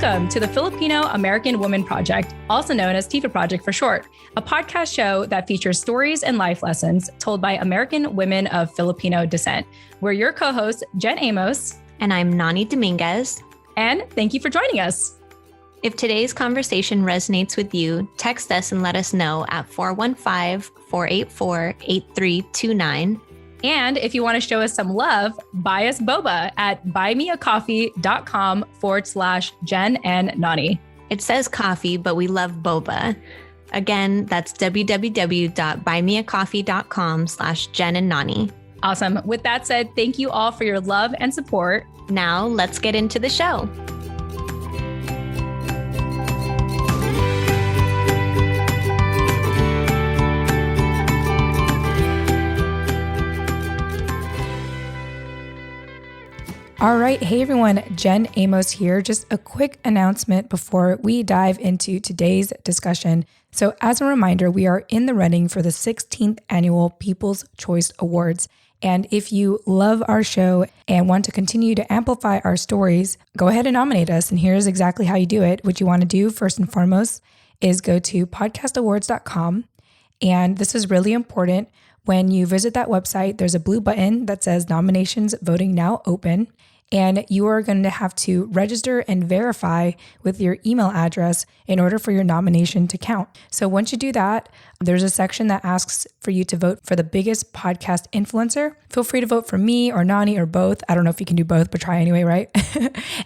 Welcome to the Filipino American Women Project, also known as TIFA Project for short, a podcast show that features stories and life lessons told by American women of Filipino descent. We're your co-hosts, Jen Amos. And I'm Nani Dominguez. And thank you for joining us. If today's conversation resonates with you, text us and let us know at 415-484-8329. And if you want to show us some love, buy us boba at buymeacoffee.com/Jen and Nani. It says coffee, but we love boba. Again, that's www.buymeacoffee.com/Jen and Nani. Awesome. With that said, thank you all for your love and support. Now let's get into the show. All right. Hey, everyone. Jen Amos here. Just a quick announcement before we dive into today's discussion. So as a reminder, we are in the running for the 16th annual People's Choice Awards. And if you love our show and want to continue to amplify our stories, go ahead and nominate us. And here's exactly how you do it. What you want to do first and foremost is go to podcastawards.com. And this is really important. When you visit that website, there's a blue button that says nominations voting now open. And you are going to have to register and verify with your email address in order for your nomination to count. So once you do that, there's a section that asks for you to vote for the biggest podcast influencer. Feel free to vote for me or Nani or both. I don't know if you can do both, but try anyway, right?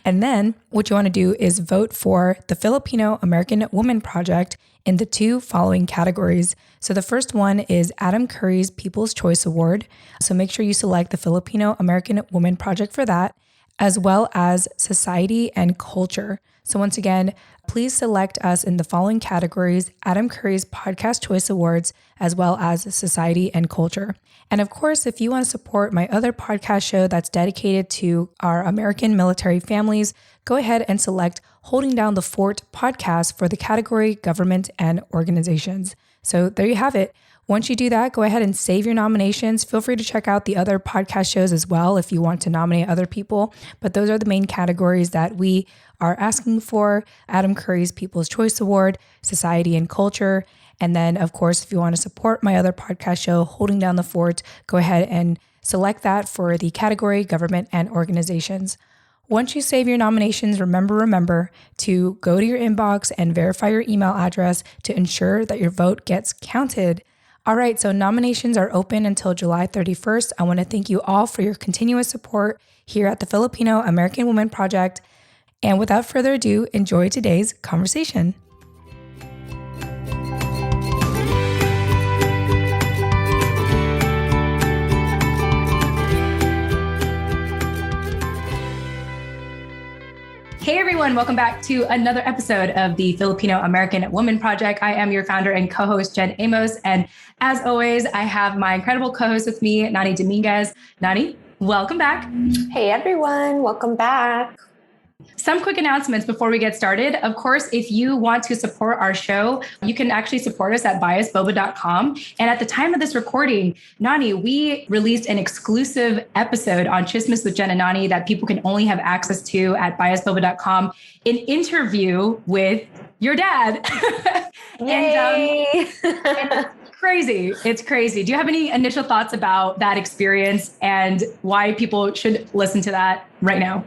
And then what you want to do is vote for the Filipino American Women Project in the two following categories. So the first one is Adam Curry's People's Choice Award. So make sure you select the Filipino American Women Project for that, as well as society and culture. So once again, please select us in the following categories: Adam Curry's Podcast Choice Awards, as well as society and culture. And of course, if you want to support my other podcast show that's dedicated to our American military families, go ahead and select Holding Down the Fort podcast for the category Government and Organizations. So there you have it. Once you do that, go ahead and save your nominations. Feel free to check out the other podcast shows as well if you want to nominate other people. But those are the main categories that we are asking for: Adam Curry's People's Choice Award, society and culture. And then, of course, if you want to support my other podcast show, Holding Down the Fort, go ahead and select that for the category Government and Organizations. Once you save your nominations, remember to go to your inbox and verify your email address to ensure that your vote gets counted. All right, so nominations are open until July 31st. I want to thank you all for your continuous support here at the Filipino American Women Project. And without further ado, enjoy today's conversation. Hey everyone, welcome back to another episode of the Filipino American Women Project. I am your founder and co-host, Jen Amos. And as always, I have my incredible co-host with me, Nani Dominguez. Nani, welcome back. Hey everyone, welcome back. Some quick announcements before we get started. Of course, if you want to support our show, you can actually support us at buyusboba.com. And at the time of this recording, Nani, we released an exclusive episode on Chismis with Jen and Nani that people can only have access to at buyusboba.com, an interview with your dad. Yay! And it's crazy. Do you have any initial thoughts about that experience and why people should listen to that right now?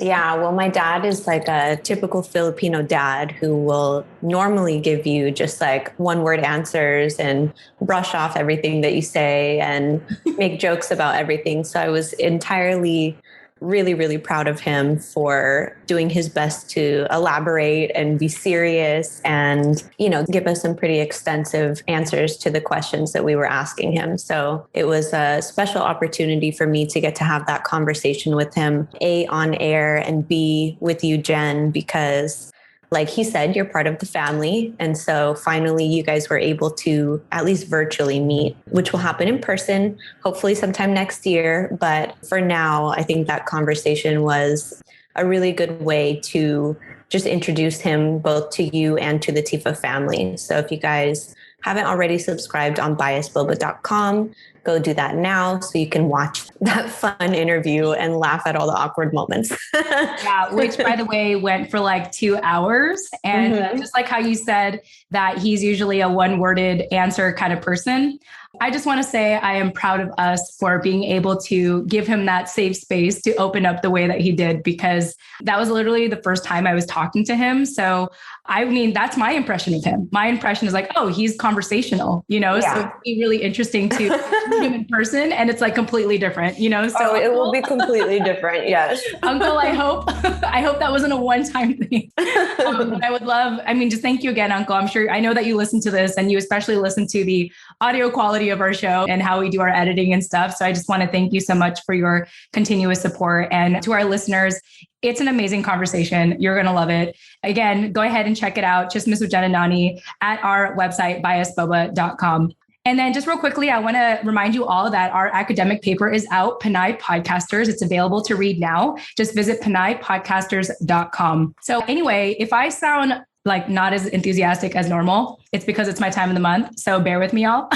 Yeah, well, my dad is like a typical Filipino dad who will normally give you just like one-word answers and brush off everything that you say and make jokes about everything. So I was entirely really, really proud of him for doing his best to elaborate and be serious and, give us some pretty extensive answers to the questions that we were asking him. So it was a special opportunity for me to get to have that conversation with him, A, on air, and B, with you, Jen, because like he said, you're part of the family. And so finally, you guys were able to at least virtually meet, which will happen in person, hopefully sometime next year. But for now, I think that conversation was a really good way to just introduce him both to you and to the Tifa family. So if you guys haven't already subscribed on biasboba.com, go do that now so you can watch that fun interview and laugh at all the awkward moments. Yeah, which by the way went for like 2 hours. And just like how you said that he's usually a one-worded answer kind of person, I just want to say I am proud of us for being able to give him that safe space to open up the way that he did, because that was literally the first time I was talking to him. So, I mean, that's my impression of him. My impression is like, oh, he's conversational, so it'd be really interesting to meet him in person. And it's like completely different, So it will be completely different. Yes. Uncle, I hope that wasn't a one-time thing. I would love, just thank you again, Uncle. I know that you listen to this and you especially listen to the audio quality of our show and how we do our editing and stuff. So I just want to thank you so much for your continuous support. And to our listeners, it's an amazing conversation. You're going to love it. Again, go ahead and check it out. Just Miss with Jen and Nani at our website, biasboba.com. And then just real quickly, I want to remind you all that our academic paper is out, Panay Podcasters. It's available to read now. Just visit panaypodcasters.com. So anyway, if I sound like not as enthusiastic as normal, it's because it's my time of the month. So bear with me, y'all.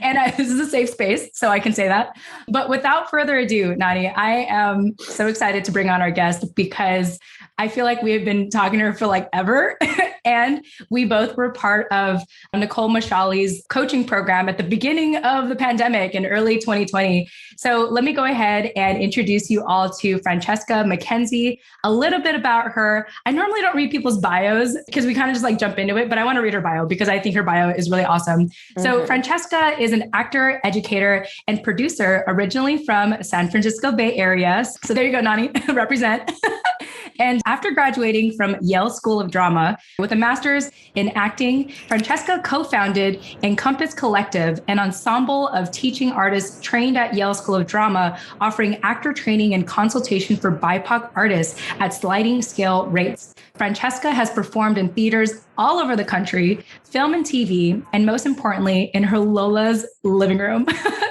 And this is a safe space, so I can say that. But without further ado, Nani, I am so excited to bring on our guest because I feel like we have been talking to her for like ever. And we both were part of Nicole Mashali's coaching program at the beginning of the pandemic in early 2020. So let me go ahead and introduce you all to Francesca McKenzie, a little bit about her. I normally don't read people's bios because we kind of just like jump into it, but I want to read her bio because I think her bio is really awesome. So Francesca is an actor, educator, and producer originally from San Francisco Bay Area. So there you go, Nani, represent. And after graduating from Yale School of Drama with a master's in acting, Francesca co-founded Encompass Collective, an ensemble of teaching artists trained at Yale School of Drama, offering actor training and consultation for BIPOC artists at sliding scale rates. Francesca has performed in theaters all over the country, film and TV, and most importantly, in her Lola's living room.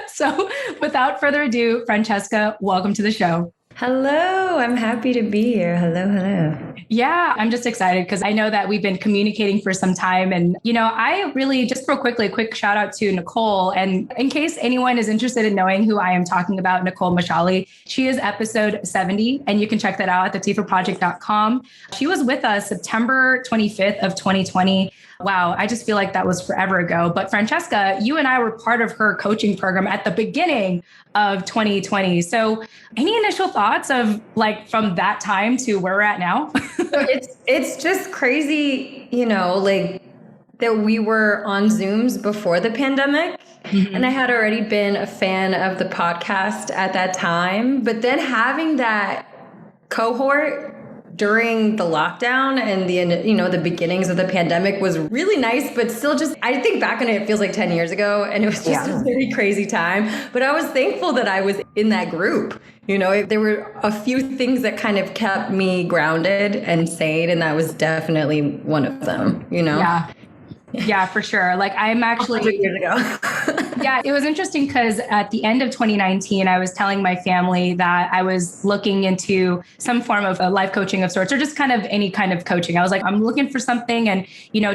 So without further ado, Francesca, welcome to the show. Hello, I'm happy to be here. Hello. Yeah, I'm just excited because I know that we've been communicating for some time. And, I really, just real quickly, a quick shout out to Nicole. And in case anyone is interested in knowing who I am talking about, Nicole Mashali, she is episode 70, and you can check that out at thetifaproject.com. She was with us September 25th of 2020. Wow, I just feel like that was forever ago. But Francesca, you and I were part of her coaching program at the beginning of 2020. So any initial thoughts of like from that time to where we're at now? It's just crazy, like that we were on Zooms before the pandemic. And I had already been a fan of the podcast at that time. But then having that cohort during the lockdown and the beginnings of the pandemic was really nice, but still just, I think back on it, it feels like 10 years ago, and it was just a very crazy time. But I was thankful that I was in that group. There were a few things that kind of kept me grounded and sane, and that was definitely one of them, Yeah, for sure. Like I'm actually years ago. Yeah, it was interesting because at the end of 2019, I was telling my family that I was looking into some form of a life coaching of sorts, or just kind of any kind of coaching. I was like, I'm looking for something, and,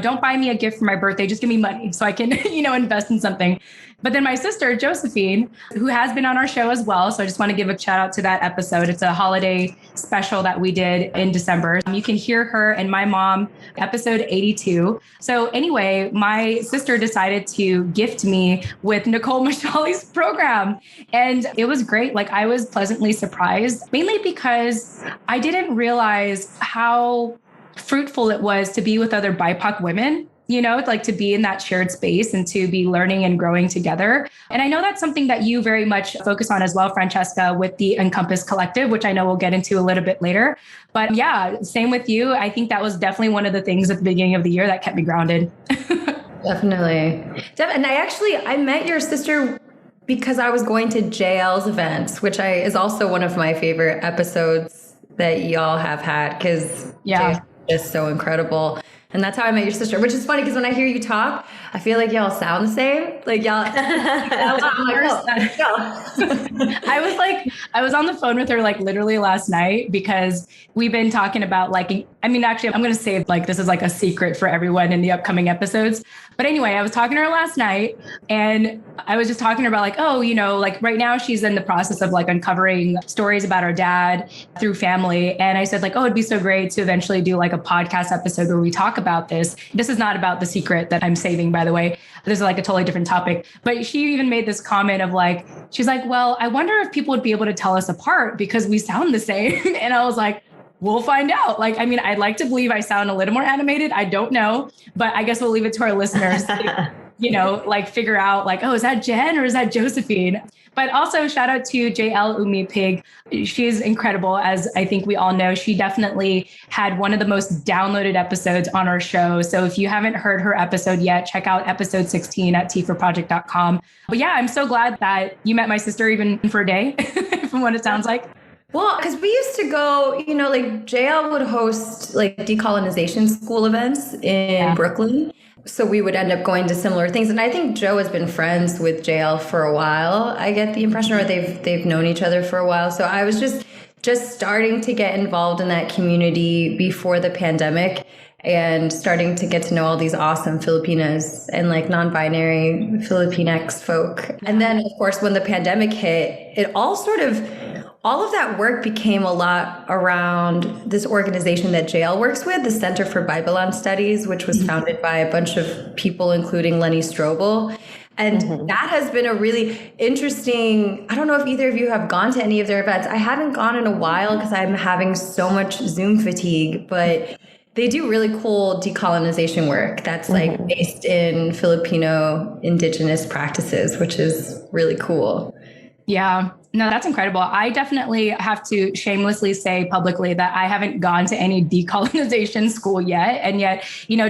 don't buy me a gift for my birthday, just give me money so I can, invest in something. But then my sister, Josephine, who has been on our show as well. So I just want to give a shout out to that episode. It's a holiday special that we did in December. You can hear her and my mom, episode 82. So anyway, my sister decided to gift me with Nicole Mashali's program. And it was great. Like I was pleasantly surprised, mainly because I didn't realize how fruitful it was to be with other BIPOC women. Like to be in that shared space and to be learning and growing together. And I know that's something that you very much focus on as well, Francesca, with the Encompass Collective, which I know we'll get into a little bit later. But yeah, same with you. I think that was definitely one of the things at the beginning of the year that kept me grounded. Definitely. And I met your sister because I was going to JL's events, which is also one of my favorite episodes that y'all have had, because JL is so incredible. And that's how I met your sister, which is funny because when I hear you talk, I feel like y'all sound the same. Like y'all. I was on the phone with her like literally last night because we've been talking about like I mean, actually, I'm going to say like this is like a secret for everyone in the upcoming episodes. But anyway, I was talking to her last night and I was just talking to her about like, oh, like right now she's in the process of like uncovering stories about her dad through family. And I said like, oh, it'd be so great to eventually do like a podcast episode where we talk about this. This is not about the secret that I'm saving, by the way. This is like a totally different topic. But she even made this comment of like, she's like, well, I wonder if people would be able to tell us apart because we sound the same. And I was like, we'll find out. Like, I mean, I'd like to believe I sound a little more animated. I don't know, but I guess we'll leave it to our listeners to, like figure out like, oh, is that Jen or is that Josephine? But also shout out to JL Umi Pig. She's incredible. As I think we all know, she definitely had one of the most downloaded episodes on our show. So if you haven't heard her episode yet, check out episode 16 at tforproject.com. But yeah, I'm so glad that you met my sister even for a day from what it sounds like. Well, because we used to go, like JL would host like decolonization school events in Brooklyn. So we would end up going to similar things. And I think Joe has been friends with JL for a while. I get the impression, or they've known each other for a while. So I was just starting to get involved in that community before the pandemic and starting to get to know all these awesome Filipinas and like non-binary Filipinx folk. And then, of course, when the pandemic hit, all of that work became a lot around this organization that JL works with, the Center for Bibelan Studies, which was founded by a bunch of people, including Lenny Strobel. And that has been a really interesting, I don't know if either of you have gone to any of their events. I haven't gone in a while because I'm having so much Zoom fatigue, but they do really cool decolonization work that's like based in Filipino indigenous practices, which is really cool. Yeah. No, that's incredible. I definitely have to shamelessly say publicly that I haven't gone to any decolonization school yet. And yet,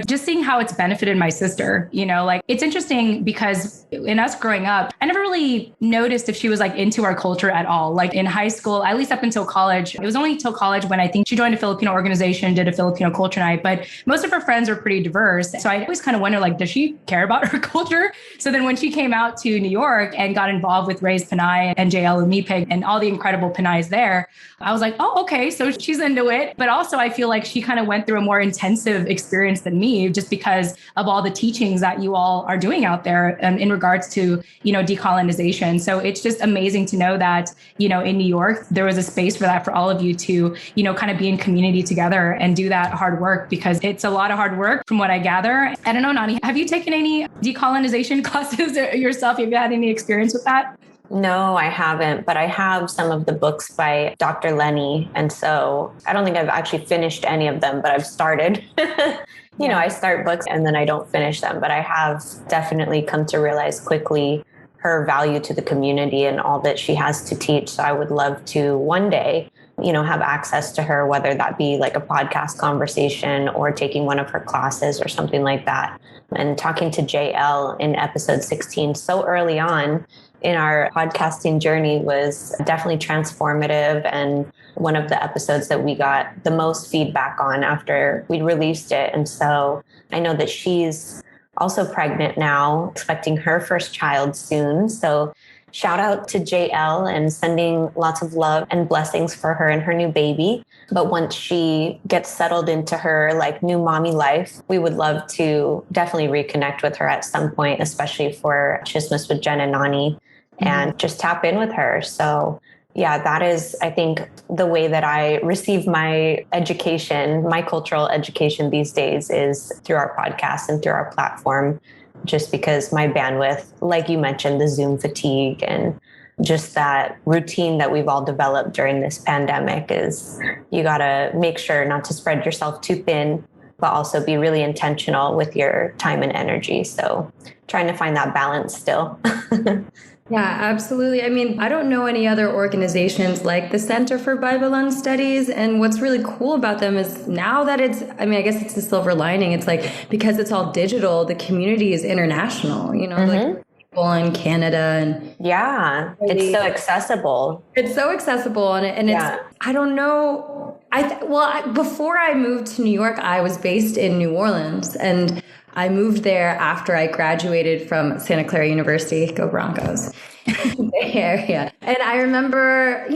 just seeing how it's benefited my sister, like it's interesting because in us growing up, I never really noticed if she was like into our culture at all. Like in high school, at least up until college, it was only till college when I think she joined a Filipino organization, did a Filipino culture night, but most of her friends are pretty diverse. So I always kind of wonder, like, does she care about her culture? So then when she came out to New York and got involved with Ray's Panay and JL Umi Pig and all the incredible Panays there, I was like, oh, okay, so she's into it. But also I feel like she kind of went through a more intensive experience than me just because of all the teachings that you all are doing out there in regards to, decolonization. So it's just amazing to know that, in New York, there was a space for that for all of you to, kind of be in community together and do that hard work because it's a lot of hard work from what I gather. I don't know, Nani, have you taken any decolonization classes yourself? Have you had any experience with that? No, I haven't, but I have some of the books by Dr. Lenny. And so I don't think I've actually finished any of them, but I've started. I start books and then I don't finish them, but I have definitely come to realize quickly her value to the community and all that she has to teach. So I would love to one day, have access to her, whether that be like a podcast conversation or taking one of her classes or something like that. And talking to JL in episode 16 so early on in our podcasting journey was definitely transformative and one of the episodes that we got the most feedback on after we released it. And so I know that she's also pregnant now, expecting her first child soon. So shout out to JL and sending lots of love and blessings for her and her new baby. But once she gets settled into her like new mommy life, we would love to definitely reconnect with her at some point, especially for Chismes with Jen and Nani, and just tap in with her. So yeah, that is, I think, the way that I receive my education, my cultural education these days is through our podcast and through our platform, just because my bandwidth, like you mentioned, the Zoom fatigue and just that routine that we've all developed during this pandemic is you got to make sure not to spread yourself too thin, but also be really intentional with your time and energy. So trying to find that balance still. Yeah, absolutely. I mean, I don't know any other organizations like the Center for Bibelan Studies. And what's really cool about them is now that I guess it's the silver lining. It's like, because it's all digital, the community is international, like people in Canada and it's so accessible. It's so accessible. And it's, I don't know. Before I moved to New York, I was based in New Orleans and I moved there after I graduated from Santa Clara University, go Broncos, Bay Area. And I remember,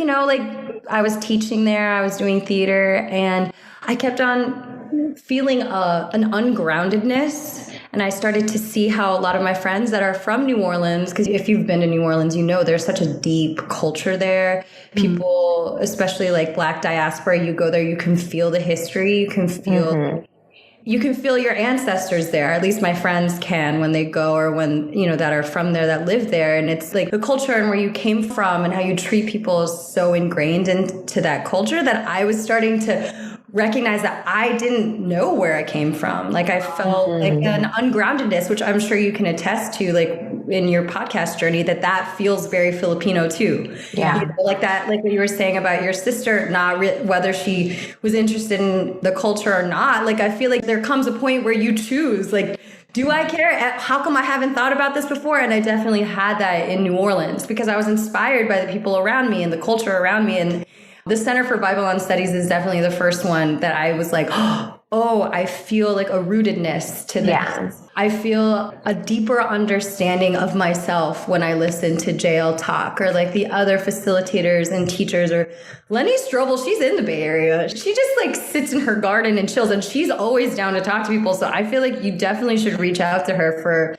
I was teaching there, I was doing theater, and I kept on feeling an ungroundedness. And I started to see how a lot of my friends that are from New Orleans, because if you've been to New Orleans, you know there's such a deep culture there. People, especially like Black diaspora, you go there, you can feel the history, you can feel your ancestors there. At least my friends can when they go, or when, that are from there, that live there. And it's like the culture and where you came from and how you treat people is so ingrained into that culture that I was starting to recognize that I didn't know where I came from. Like I felt like an ungroundedness, which I'm sure you can attest to, like in your podcast journey, that feels very Filipino too. Yeah. Like that, like what you were saying about your sister, whether she was interested in the culture or not. Like, I feel like there comes a point where you choose, like, do I care? How come I haven't thought about this before? And I definitely had that in New Orleans because I was inspired by the people around me and the culture around me. And the Center for Babylon Studies is definitely the first one that I was like, oh, I feel like a rootedness to this. Yeah. I feel a deeper understanding of myself when I listen to JL talk, or like the other facilitators and teachers, or Lenny Strobel. She's in the Bay Area. She just like sits in her garden and chills, and she's always down to talk to people. So I feel like you definitely should reach out to her for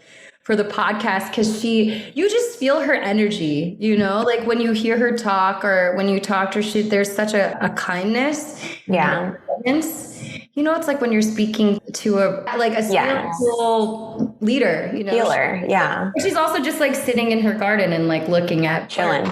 the podcast, because you just feel her energy, like when you hear her talk or when you talk to her, there's such a kindness. Yeah. It's like when you're speaking to a spiritual leader, Healer. Yeah. She's also just like sitting in her garden and like looking at chilling.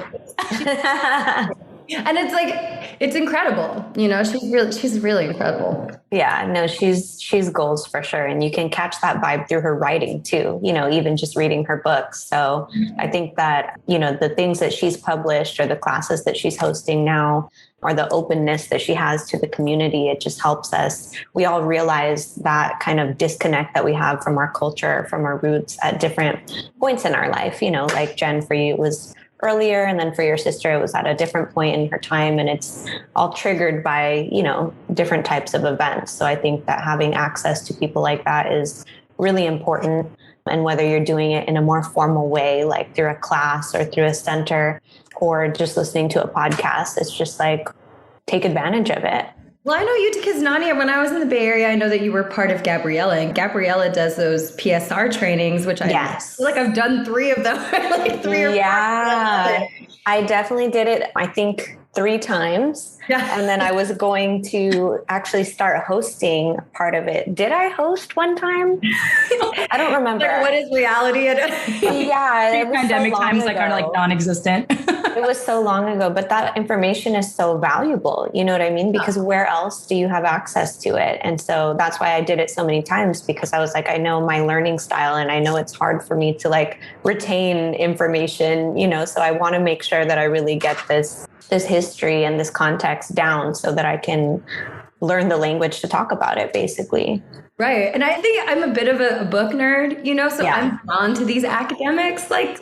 And it's like, it's incredible. She's really incredible. Yeah, no, she's goals for sure. And you can catch that vibe through her writing too, even just reading her books. So I think that, the things that she's published or the classes that she's hosting now, or the openness that she has to the community, it just helps us. We all realize that kind of disconnect that we have from our culture, from our roots at different points in our life. Like Jen, for you, it was earlier, and then for your sister, it was at a different point in her time, and it's all triggered by, different types of events. So I think that having access to people like that is really important. And whether you're doing it in a more formal way, like through a class or through a center, or just listening to a podcast, it's just like, take advantage of it. Well, I know you because Nani, when I was in the Bay Area, I know that you were part of Gabriella, and Gabriella does those PSR trainings, which I feel like I've done 3 of them, like 3 or 4. Yeah, I definitely did it, I think 3 times. Yeah. And then I was going to actually start hosting part of it. Did I host one time? I don't remember. Like, what is reality? Yeah. Pandemic so times are like non-existent. It was so long ago, but that information is so valuable. You know what I mean? Because where else do you have access to it? And so that's why I did it so many times, because I was like, I know my learning style, and I know it's hard for me to like retain information, so I want to make sure that I really get this history and this context down so that I can learn the language to talk about it, basically. Right. And I think I'm a bit of a book nerd, so I'm drawn to these academics. Like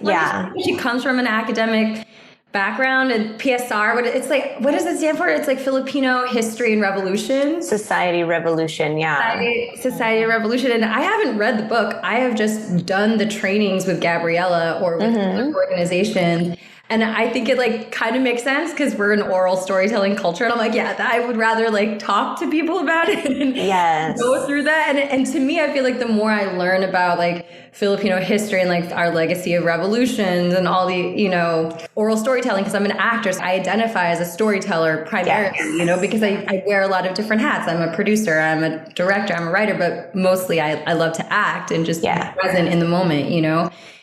she comes from an academic background, and PSR, what does it stand for? It's like Filipino History and Revolution. Society Revolution, yeah. Society Revolution. And I haven't read the book. I have just done the trainings with Gabriella or with the organization. And I think it like kind of makes sense because we're an oral storytelling culture. And I'm like, I would rather like talk to people about it and go through that. And to me, I feel like the more I learn about like Filipino history and like our legacy of revolutions and all the, oral storytelling, because I'm an actor, so I identify as a storyteller primarily, because I wear a lot of different hats. I'm a producer, I'm a director, I'm a writer, but mostly I love to act and just be present in the moment,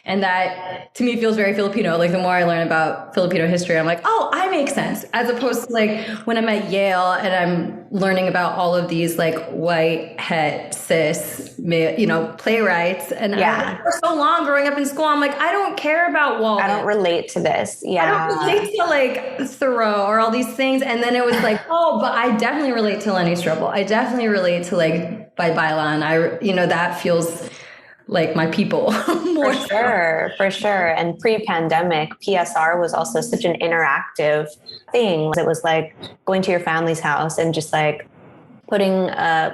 And that to me feels very Filipino. Like the more I learn about Filipino history, I'm like, oh, I make sense. As opposed to like when I'm at Yale and I'm learning about all of these like white, het, cis, playwrights. And for so long growing up in school, I'm like, I don't care about Walden. I don't relate to this. Yeah. I don't relate to like Thoreau or all these things. And then it was like, oh, but I definitely relate to Lenny Strobel. I definitely relate to like BIPOC. That feels like my people. For sure. And pre-pandemic, PSR was also such an interactive thing. It was like going to your family's house and just like putting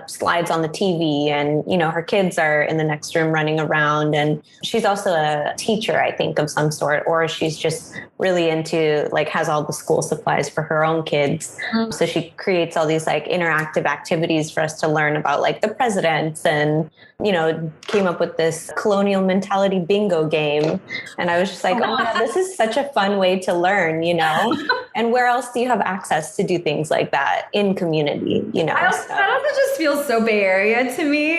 slides on the TV, and, you know, her kids are in the next room running around. And she's also a teacher, I think, of some sort, or she's just really into, like, has all the school supplies for her own kids. So she creates all these like interactive activities for us to learn about, like, the presidents, and, you know, came up with this colonial mentality bingo game. And I was just like, oh my God, this is such a fun way to learn, you know? And where else do you have access to do things like that in community, you know? That also just feels so Bay Area to me.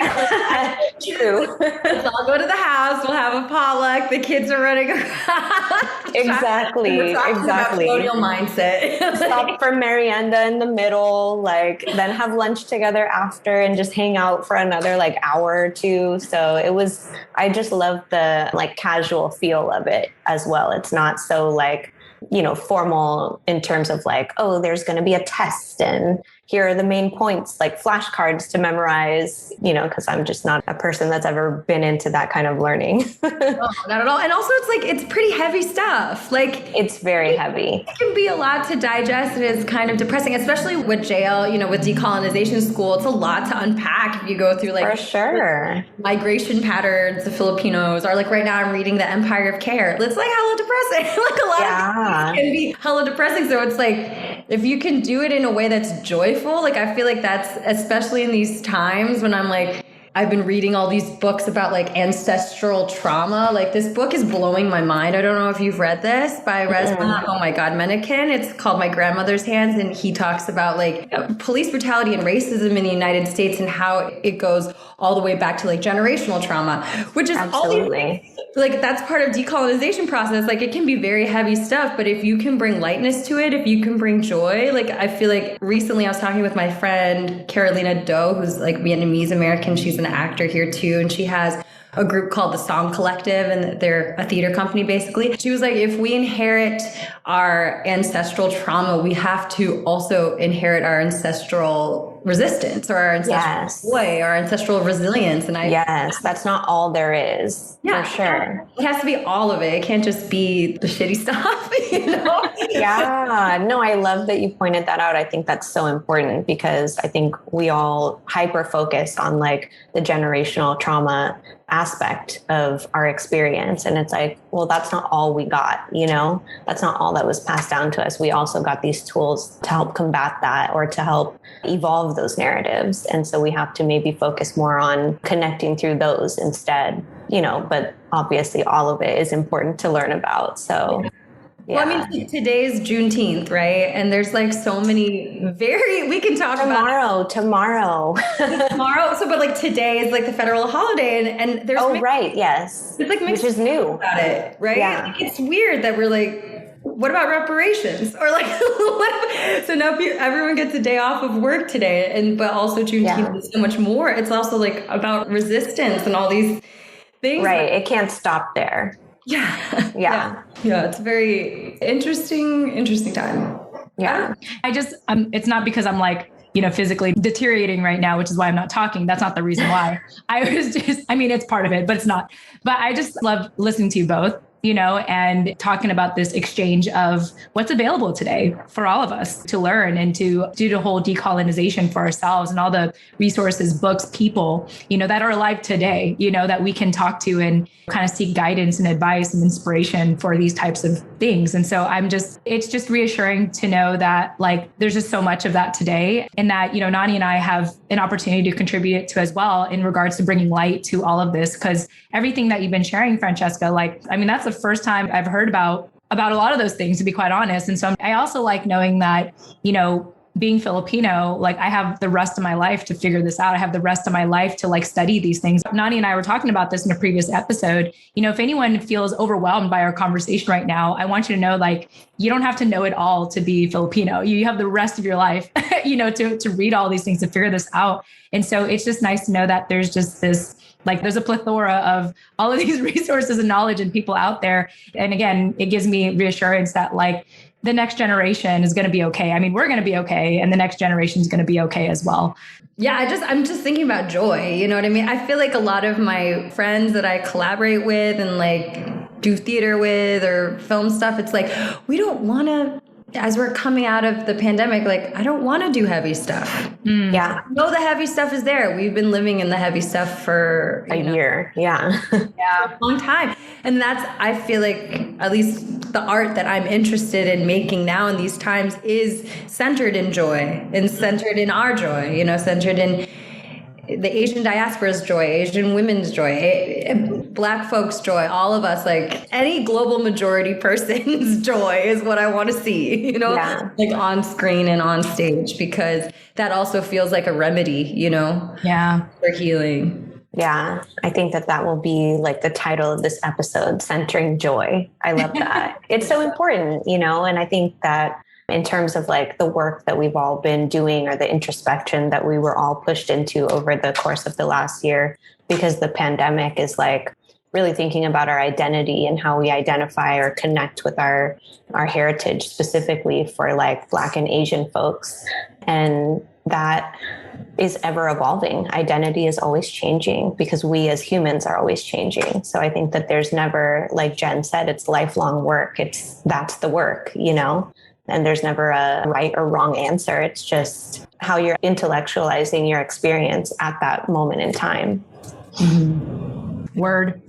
True. Let's all go to the house. We'll have a potluck. The kids are running around. Exactly. Colonial mindset. Stop for merienda in the middle, like, then have lunch together after and just hang out for another like hour or two. So I just love the like casual feel of it as well. It's not so like, you know, formal in terms of like, oh, there's going to be a test and here are the main points, like flashcards to memorize, you know, because I'm just not a person that's ever been into that kind of learning. No, not at all. And also it's like, it's pretty heavy stuff. Like, it's very heavy. It can be a lot to digest. It is kind of depressing, especially with jail, you know, with decolonization school. It's a lot to unpack if you go through like for sure migration patterns of Filipinos, or like right now I'm reading The Empire of Care. It's like hella depressing. Like a lot of things can be hella depressing. So it's like, if you can do it in a way that's joyful, like I feel like that's, especially in these times when I'm like, I've been reading all these books about like ancestral trauma. Like this book is blowing my mind. I don't know if you've read this by oh my God, Mencken. It's called My Grandmother's Hands. And he talks about like police brutality and racism in the United States and how it goes all the way back to like generational trauma, which is absolutely like, that's part of decolonization process. Like it can be very heavy stuff, but if you can bring lightness to it, if you can bring joy, like I feel like recently I was talking with my friend, Carolina Doe, who's like Vietnamese American. She's an actor here too. And she has a group called the Song Collective, and they're a theater company basically. She was like, if we inherit our ancestral trauma, we have to also inherit our ancestral resistance or our ancestral joy, our ancestral resilience. And that's not all there is. For sure. It has to be all of it. It can't just be the shitty stuff, you know? No, I love that you pointed that out. I think that's so important because I think we all hyper focus on like the generational trauma aspect of our experience. And it's like, well, that's not all we got, you know, that's not all that was passed down to us. We also got these tools to help combat that or to help evolve those narratives. And so we have to maybe focus more on connecting through those instead, you know, but obviously all of it is important to learn about. So well, I mean, today's Juneteenth, right? And there's like so many we can talk about tomorrow. So, but like today is like the federal holiday and there's yes. It's like which is new about it, right? Yeah. Like, it's weird that we're like, what about reparations? Or like, so now everyone gets a day off of work today, but also Juneteenth is so much more. It's also like about resistance and all these things. Right. It can't stop there. Yeah. It's a very interesting time. Yeah. It's not because I'm like, you know, physically deteriorating right now, which is why I'm not talking. That's not the reason why. It's part of it, but it's not. But I just love listening to you both, you know, and talking about this exchange of what's available today for all of us to learn and to do the whole decolonization for ourselves and all the resources, books, people, you know, that are alive today, you know, that we can talk to and kind of seek guidance and advice and inspiration for these types of things. And so it's just reassuring to know that like, there's just so much of that today and that, you know, Nani and I have an opportunity to contribute to as well in regards to bringing light to all of this. Because everything that you've been sharing, Francesca, like, I mean, that's the first time I've heard about a lot of those things, to be quite honest. And so I also like knowing that, you know, being Filipino, like I have the rest of my life to figure this out. I have the rest of my life to like study these things. Nani and I were talking about this in a previous episode. You know, if anyone feels overwhelmed by our conversation right now, I want you to know, like, you don't have to know it all to be Filipino. You have the rest of your life, you know, to read all these things, to figure this out. And so it's just nice to know that there's just this, like, there's a plethora of all of these resources and knowledge and people out there. And again, it gives me reassurance that like, the next generation is going to be okay. I mean, we're going to be okay. And the next generation is going to be okay as well. Yeah, I'm just thinking about joy. You know what I mean? I feel like a lot of my friends that I collaborate with and like do theater with or film stuff, it's like, we don't want to as we're coming out of the pandemic, like, I don't want to do heavy stuff. Yeah. I know the heavy stuff is there. We've been living in the heavy stuff for a year. Yeah. a long time. And that's, I feel like, at least the art that I'm interested in making now in these times is centered in joy and centered in our joy, centered in the Asian diaspora's joy, Asian women's joy, Black folks' joy, all of us, like any global majority person's joy is what I want to see, like on screen and on stage, because that also feels like a remedy, for healing. Yeah, I think that will be like the title of this episode, Centering Joy. I love that. It's so important, and I think that in terms of like the work that we've all been doing or the introspection that we were all pushed into over the course of the last year, because the pandemic is like really thinking about our identity and how we identify or connect with our heritage, specifically for like Black and Asian folks. And that is ever evolving. Identity is always changing because we as humans are always changing. So I think that there's never, like Jen said, it's lifelong work. That's the work, and there's never a right or wrong answer. It's just how you're intellectualizing your experience at that moment in time. Word.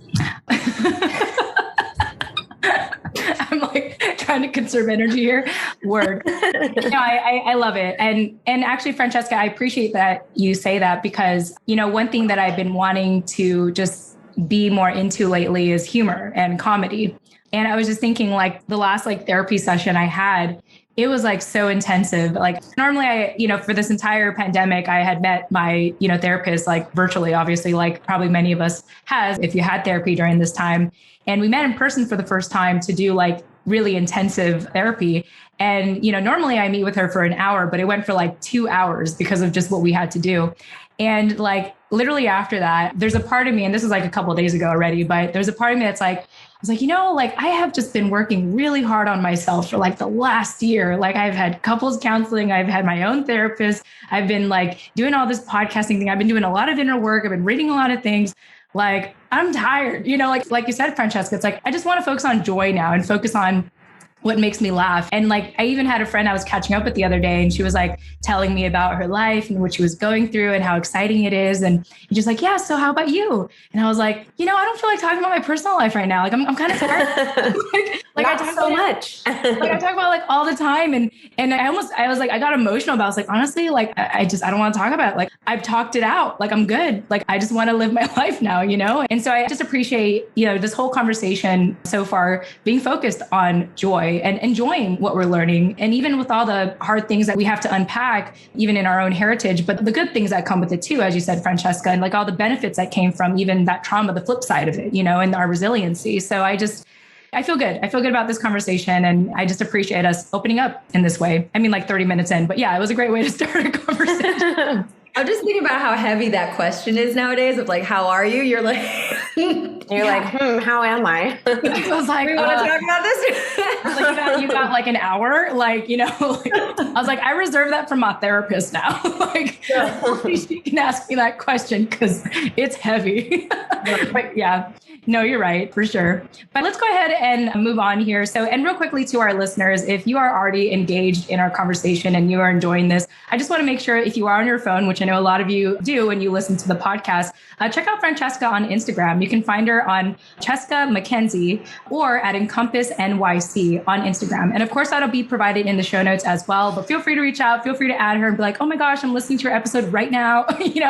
I'm like trying to conserve energy here. Word. I love it. And actually, Francesca, I appreciate that you say that, because, one thing that I've been wanting to just be more into lately is humor and comedy. And I was just thinking, like, the last therapy session I had, it was like so intensive. Like normally I, for this entire pandemic, I had met my, therapist, like virtually, obviously, like probably many of us has, if you had therapy during this time. And we met in person for the first time to do like really intensive therapy. And, normally I meet with her for an hour, but it went for like 2 hours because of just what we had to do. And like literally after that, there's a part of me, and this was like a couple of days ago already, but there's a part of me that's like, I was like, I have just been working really hard on myself for like the last year. Like I've had couples counseling. I've had my own therapist. I've been like doing all this podcasting thing. I've been doing a lot of inner work. I've been reading a lot of things. Like I'm tired, like you said, Francesca, it's like, I just want to focus on joy now and focus on what makes me laugh. And like, I even had a friend I was catching up with the other day, and she was like telling me about her life and what she was going through and how exciting it is. And just like, yeah, so how about you? And I was like, I don't feel like talking about my personal life right now. Like I'm kind of tired. like Not I talk so about much. I talk about like all the time. And I was like, I got emotional about it. I was like, honestly, like I don't want to talk about it. Like I've talked it out. Like I'm good. Like I just want to live my life now, And so I just appreciate, this whole conversation so far being focused on joy and enjoying what we're learning. And even with all the hard things that we have to unpack, even in our own heritage, but the good things that come with it too, as you said, Francesca, and like all the benefits that came from even that trauma, the flip side of it, and our resiliency. So I feel good. I feel good about this conversation. And I just appreciate us opening up in this way. I mean, like 30 minutes in, but yeah, it was a great way to start a conversation. I'm just thinking about how heavy that question is nowadays of like, how are you? You're like, how am I? I was like, we want to talk about this? like you got like an hour, like, I was like, I reserve that for my therapist now. Like, she can ask me that question because it's heavy. But yeah. No, you're right, for sure. But let's go ahead and move on here. So, and real quickly to our listeners, if you are already engaged in our conversation and you are enjoying this, I just want to make sure if you are on your phone, which I know a lot of you do when you listen to the podcast, check out Francesca on Instagram. You can find her on Francesca McKenzie or at Encompass NYC on Instagram. And of course, that'll be provided in the show notes as well. But feel free to reach out. Feel free to add her and be like, oh my gosh, I'm listening to your episode right now.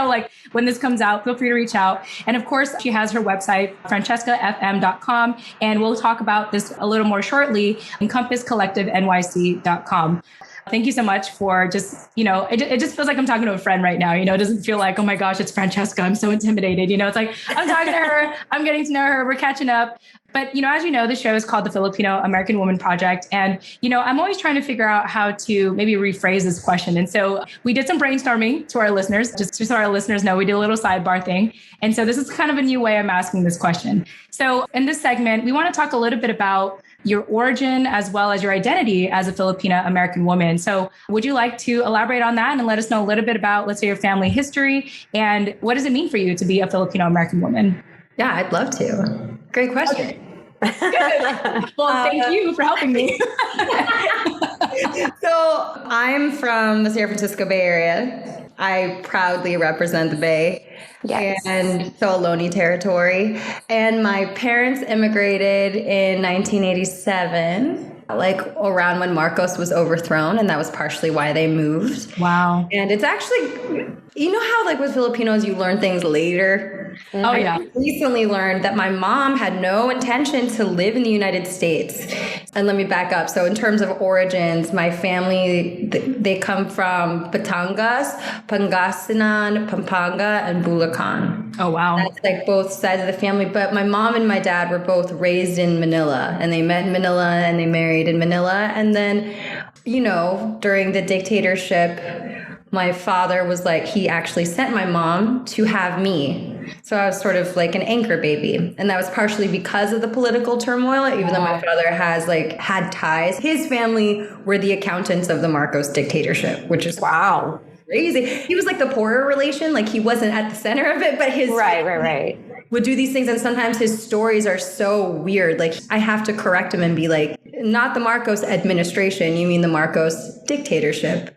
Like when this comes out, feel free to reach out. And of course, she has her website, francescafm.com. And we'll talk about this a little more shortly, encompasscollectivenyc.com. Thank you so much for just, it just feels like I'm talking to a friend right now. It doesn't feel like, oh my gosh, it's Francesca. I'm so intimidated. It's like, I'm talking to her. I'm getting to know her. We're catching up. But, as you know, the show is called the Filipino American Woman Project. And, I'm always trying to figure out how to maybe rephrase this question. And so we did some brainstorming to our listeners, just so our listeners know, we did a little sidebar thing. And so this is kind of a new way I'm asking this question. So in this segment, we want to talk a little bit about your origin as well as your identity as a Filipino American woman. So would you like to elaborate on that and let us know a little bit about, let's say, your family history and what does it mean for you to be a Filipino American woman? Yeah, I'd love to. Great question. Okay. Good. Well, thank you for helping me. So I'm from the San Francisco Bay Area. I proudly represent the Bay. Yes. And so Ohlone territory. And my parents immigrated in 1987, like around when Marcos was overthrown. And that was partially why they moved. Wow. And it's actually, you know how like with Filipinos, you learn things later? Oh, yeah. I recently learned that my mom had no intention to live in the United States. And let me back up. So in terms of origins, my family, they come from Batangas, Pangasinan, Pampanga, and Bulacan. Oh, wow. That's like both sides of the family. But my mom and my dad were both raised in Manila, and they met in Manila and they married in Manila. And then, you know, during the dictatorship, my father was like, he actually sent my mom to have me. So I was sort of like an anchor baby. And that was partially because of the political turmoil, even though my father has like had ties. His family were the accountants of the Marcos dictatorship, which is Wow. crazy. He was like the poorer relation, like he wasn't at the center of it, but his Right. would do these things. And sometimes his stories are so weird. Like I have to correct him and be like, not the Marcos administration, you mean the Marcos dictatorship.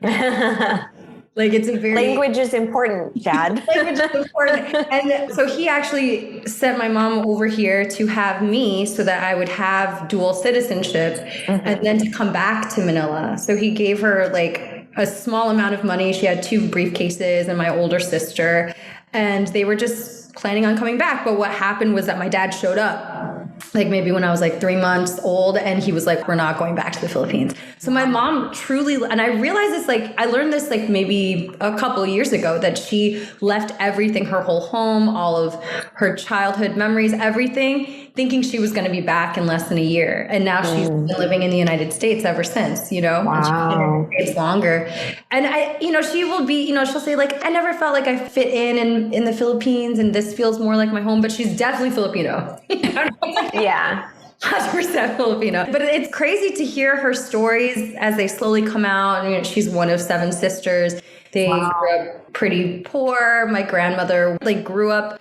Like it's a very... Language is important, Dad. Language is important. And so he actually sent my mom over here to have me so that I would have dual citizenship and then to come back to Manila. So he gave her like a small amount of money. She had 2 briefcases and my older sister, and they were just planning on coming back. But what happened was that my dad showed up like maybe when I was like 3 months old, and he was like, we're not going back to the Philippines. So my mom truly, and I realized this, like I learned this like maybe a couple of years ago, that she left everything, her whole home, all of her childhood memories, everything, thinking she was going to be back in less than a year. And now she's been living in the United States ever since, you know. Wow. It's longer. And I, you know, she will be, you know, she'll say like, I never felt like I fit in the Philippines, and this feels more like my home, but she's definitely Filipino. Yeah. 100% Filipino. But it's crazy to hear her stories as they slowly come out. You know, she's one of 7 sisters. They grew up pretty poor. My grandmother like grew up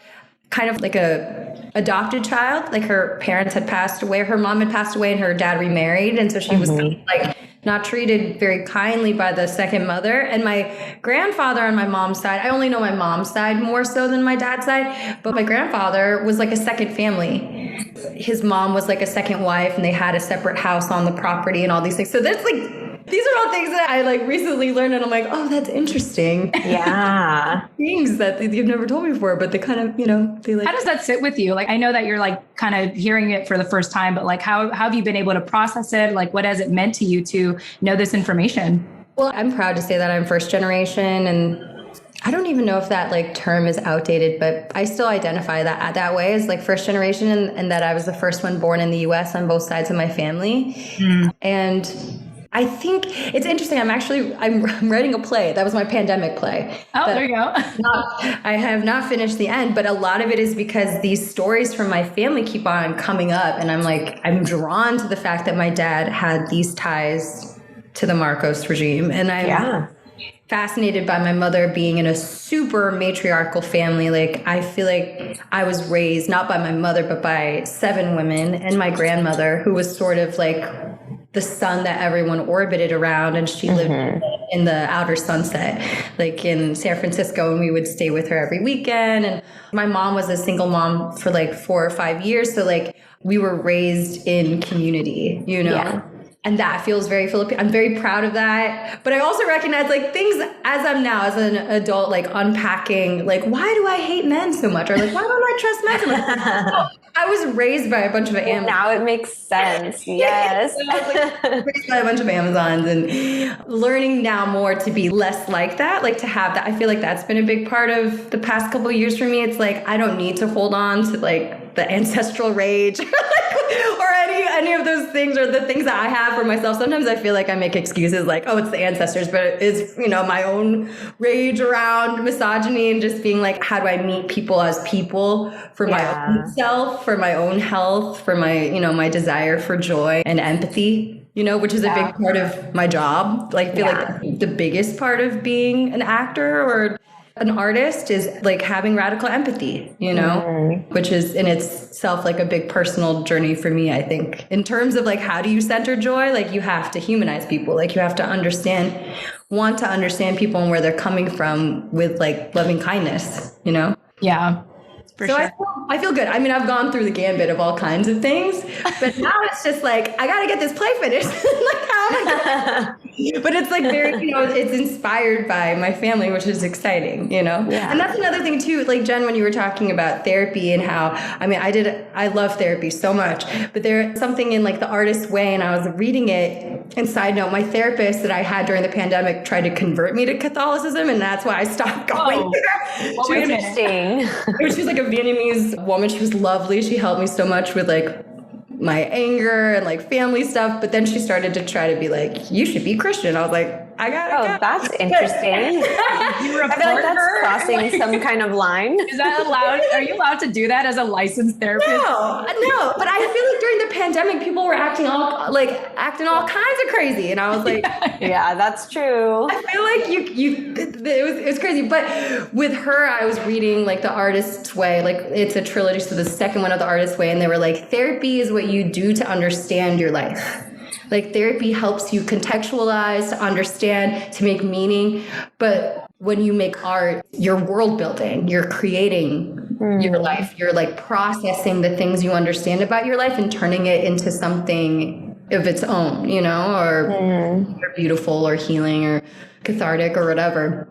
kind of like a adopted child. Like her parents had passed away. Her mom had passed away and her dad remarried. And so she was kind of like not treated very kindly by the second mother. And my grandfather on my mom's side, I only know my mom's side more so than my dad's side, but my grandfather was like a second family. His mom was like a second wife, and they had a separate house on the property and all these things. So there's like, these are all things that I like recently learned, and I'm like, oh, that's interesting. Yeah. Things that you've never told me before, but they kind of, you know, they like. How does that sit with you? Like, I know that you're like kind of hearing it for the first time, but like, how have you been able to process it? Like, what has it meant to you to know this information? Well, I'm proud to say that I'm first generation, and I don't even know if that like term is outdated, but I still identify that way as like first generation, and that I was the first one born in the US on both sides of my family. And I think it's interesting. I'm writing a play. That was my pandemic play. Oh, there you go. I have not finished the end, but a lot of it is because these stories from my family keep on coming up. And I'm drawn to the fact that my dad had these ties to the Marcos regime. And I'm fascinated by my mother being in a super matriarchal family. Like, I feel like I was raised not by my mother, but by 7 women, and my grandmother, who was sort of like the sun that everyone orbited around. And she lived in the outer sunset, like in San Francisco, and we would stay with her every weekend. And my mom was a single mom for like 4 or 5 years. So like we were raised in community, you know? Yeah. And that feels very Filipino. I'm very proud of that. But I also recognize like things as I'm now as an adult, like unpacking, like, why do I hate men so much? Or like, why don't I trust men so much? Oh, I was raised by a bunch of Amazons. Now it makes sense. Yes. So I was like, raised by a bunch of Amazons, and learning now more to be less like that, like to have that. I feel like that's been a big part of the past couple of years for me. It's like, I don't need to hold on to like the ancestral rage or any of those things, or the things that I have for myself. Sometimes I feel like I make excuses like, oh, it's the ancestors, but it's, you know, my own rage around misogyny and just being like, how do I meet people as people for my own self, for my own health, for my, you know, my desire for joy and empathy, you know, which is a big part of my job. Like, I feel like the biggest part of being an actor or an artist is like having radical empathy, you know, which is in itself like a big personal journey for me, I think. In terms of like, how do you center joy? Like you have to humanize people. Like you have to want to understand people and where they're coming from with like loving kindness, you know? Yeah. For so sure. I feel good. I mean, I've gone through the gambit of all kinds of things, but now it's just like, I got to get this play finished. Like, how am I gonna... But it's like very, it's inspired by my family, which is exciting, Yeah. And that's another thing too, like Jen, when you were talking about therapy and how, I love therapy so much, but there's something in like the artist's way, and I was reading it, and side note, my therapist that I had during the pandemic tried to convert me to Catholicism, and that's why I stopped going there. Well, interesting. She was like a Vietnamese woman. She was lovely. She helped me so much with like my anger and like family stuff. But then she started to try to be like, you should be Christian. I was like, I gotta go. That's interesting. I feel like that's crossing some kind of line. Is that allowed? Are you allowed to do that as a licensed therapist? No. But I feel like during the pandemic, people were acting all kinds of crazy, and I was like, yeah, that's true. I feel like it was crazy. But with her, I was reading like The Artist's Way, like it's a trilogy, so the second one of The Artist's Way, and they were like, therapy is what you do to understand your life. Like therapy helps you contextualize, to understand, to make meaning. But when you make art, you're world building, you're creating your life. You're like processing the things you understand about your life and turning it into something of its own, or beautiful or healing or cathartic or whatever.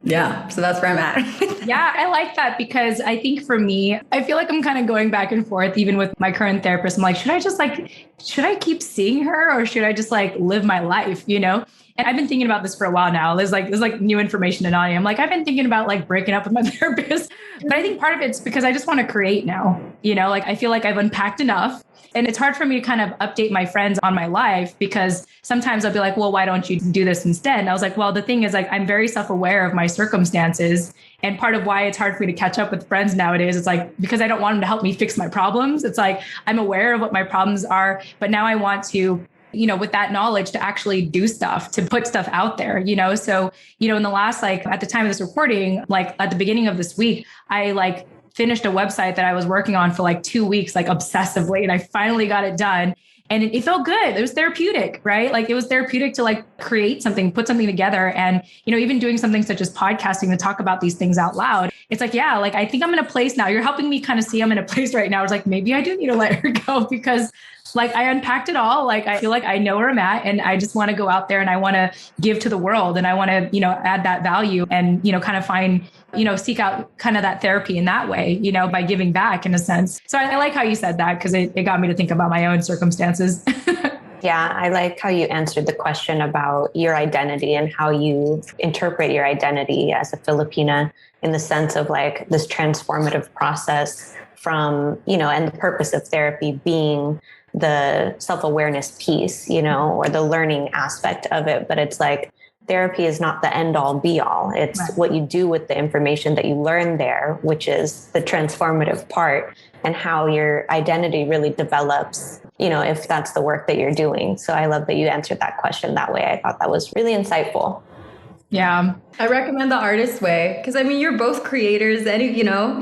Yeah. So that's where I'm at. Yeah, I like that, because I think for me, I feel like I'm kind of going back and forth, even with my current therapist. I'm like, should I keep seeing her, or should I just like live my life, And I've been thinking about this for a while now. There's like new information to Nani. I'm like, I've been thinking about like breaking up with my therapist, but I think part of it's because I just want to create now, like I feel like I've unpacked enough. And it's hard for me to kind of update my friends on my life, because sometimes I'll be like, well, why don't you do this instead? And I was like, well, the thing is, like, I'm very self-aware of my circumstances. And part of why it's hard for me to catch up with friends nowadays, it's like, because I don't want them to help me fix my problems. It's like, I'm aware of what my problems are, but now I want to, with that knowledge, to actually do stuff, to put stuff out there, So, in the last, like at the time of this recording, like at the beginning of this week, I like finished a website that I was working on for like 2 weeks, like obsessively. And I finally got it done. And it felt good. It was therapeutic, right? Like it was therapeutic to like create something, put something together. And, even doing something such as podcasting to talk about these things out loud. It's like, yeah, like I think I'm in a place now. You're helping me kind of see I'm in a place right now. It's like, maybe I do need to let her go, because like I unpacked it all. Like I feel like I know where I'm at, and I just want to go out there and I want to give to the world, and I want to, add that value and, kind of find, seek out kind of that therapy in that way, by giving back in a sense. So I like how you said that, because it got me to think about my own circumstances. Yeah, I like how you answered the question about your identity and how you interpret your identity as a Filipina, in the sense of like this transformative process from, and the purpose of therapy being the self-awareness piece, or the learning aspect of it. But it's like, therapy is not the end all be all. It's right. What you do with the information that you learn there, which is the transformative part, and how your identity really develops, if that's the work that you're doing. So I love that you answered that question that way. I thought that was really insightful. Yeah. I recommend The Artist's Way, because you're both creators, and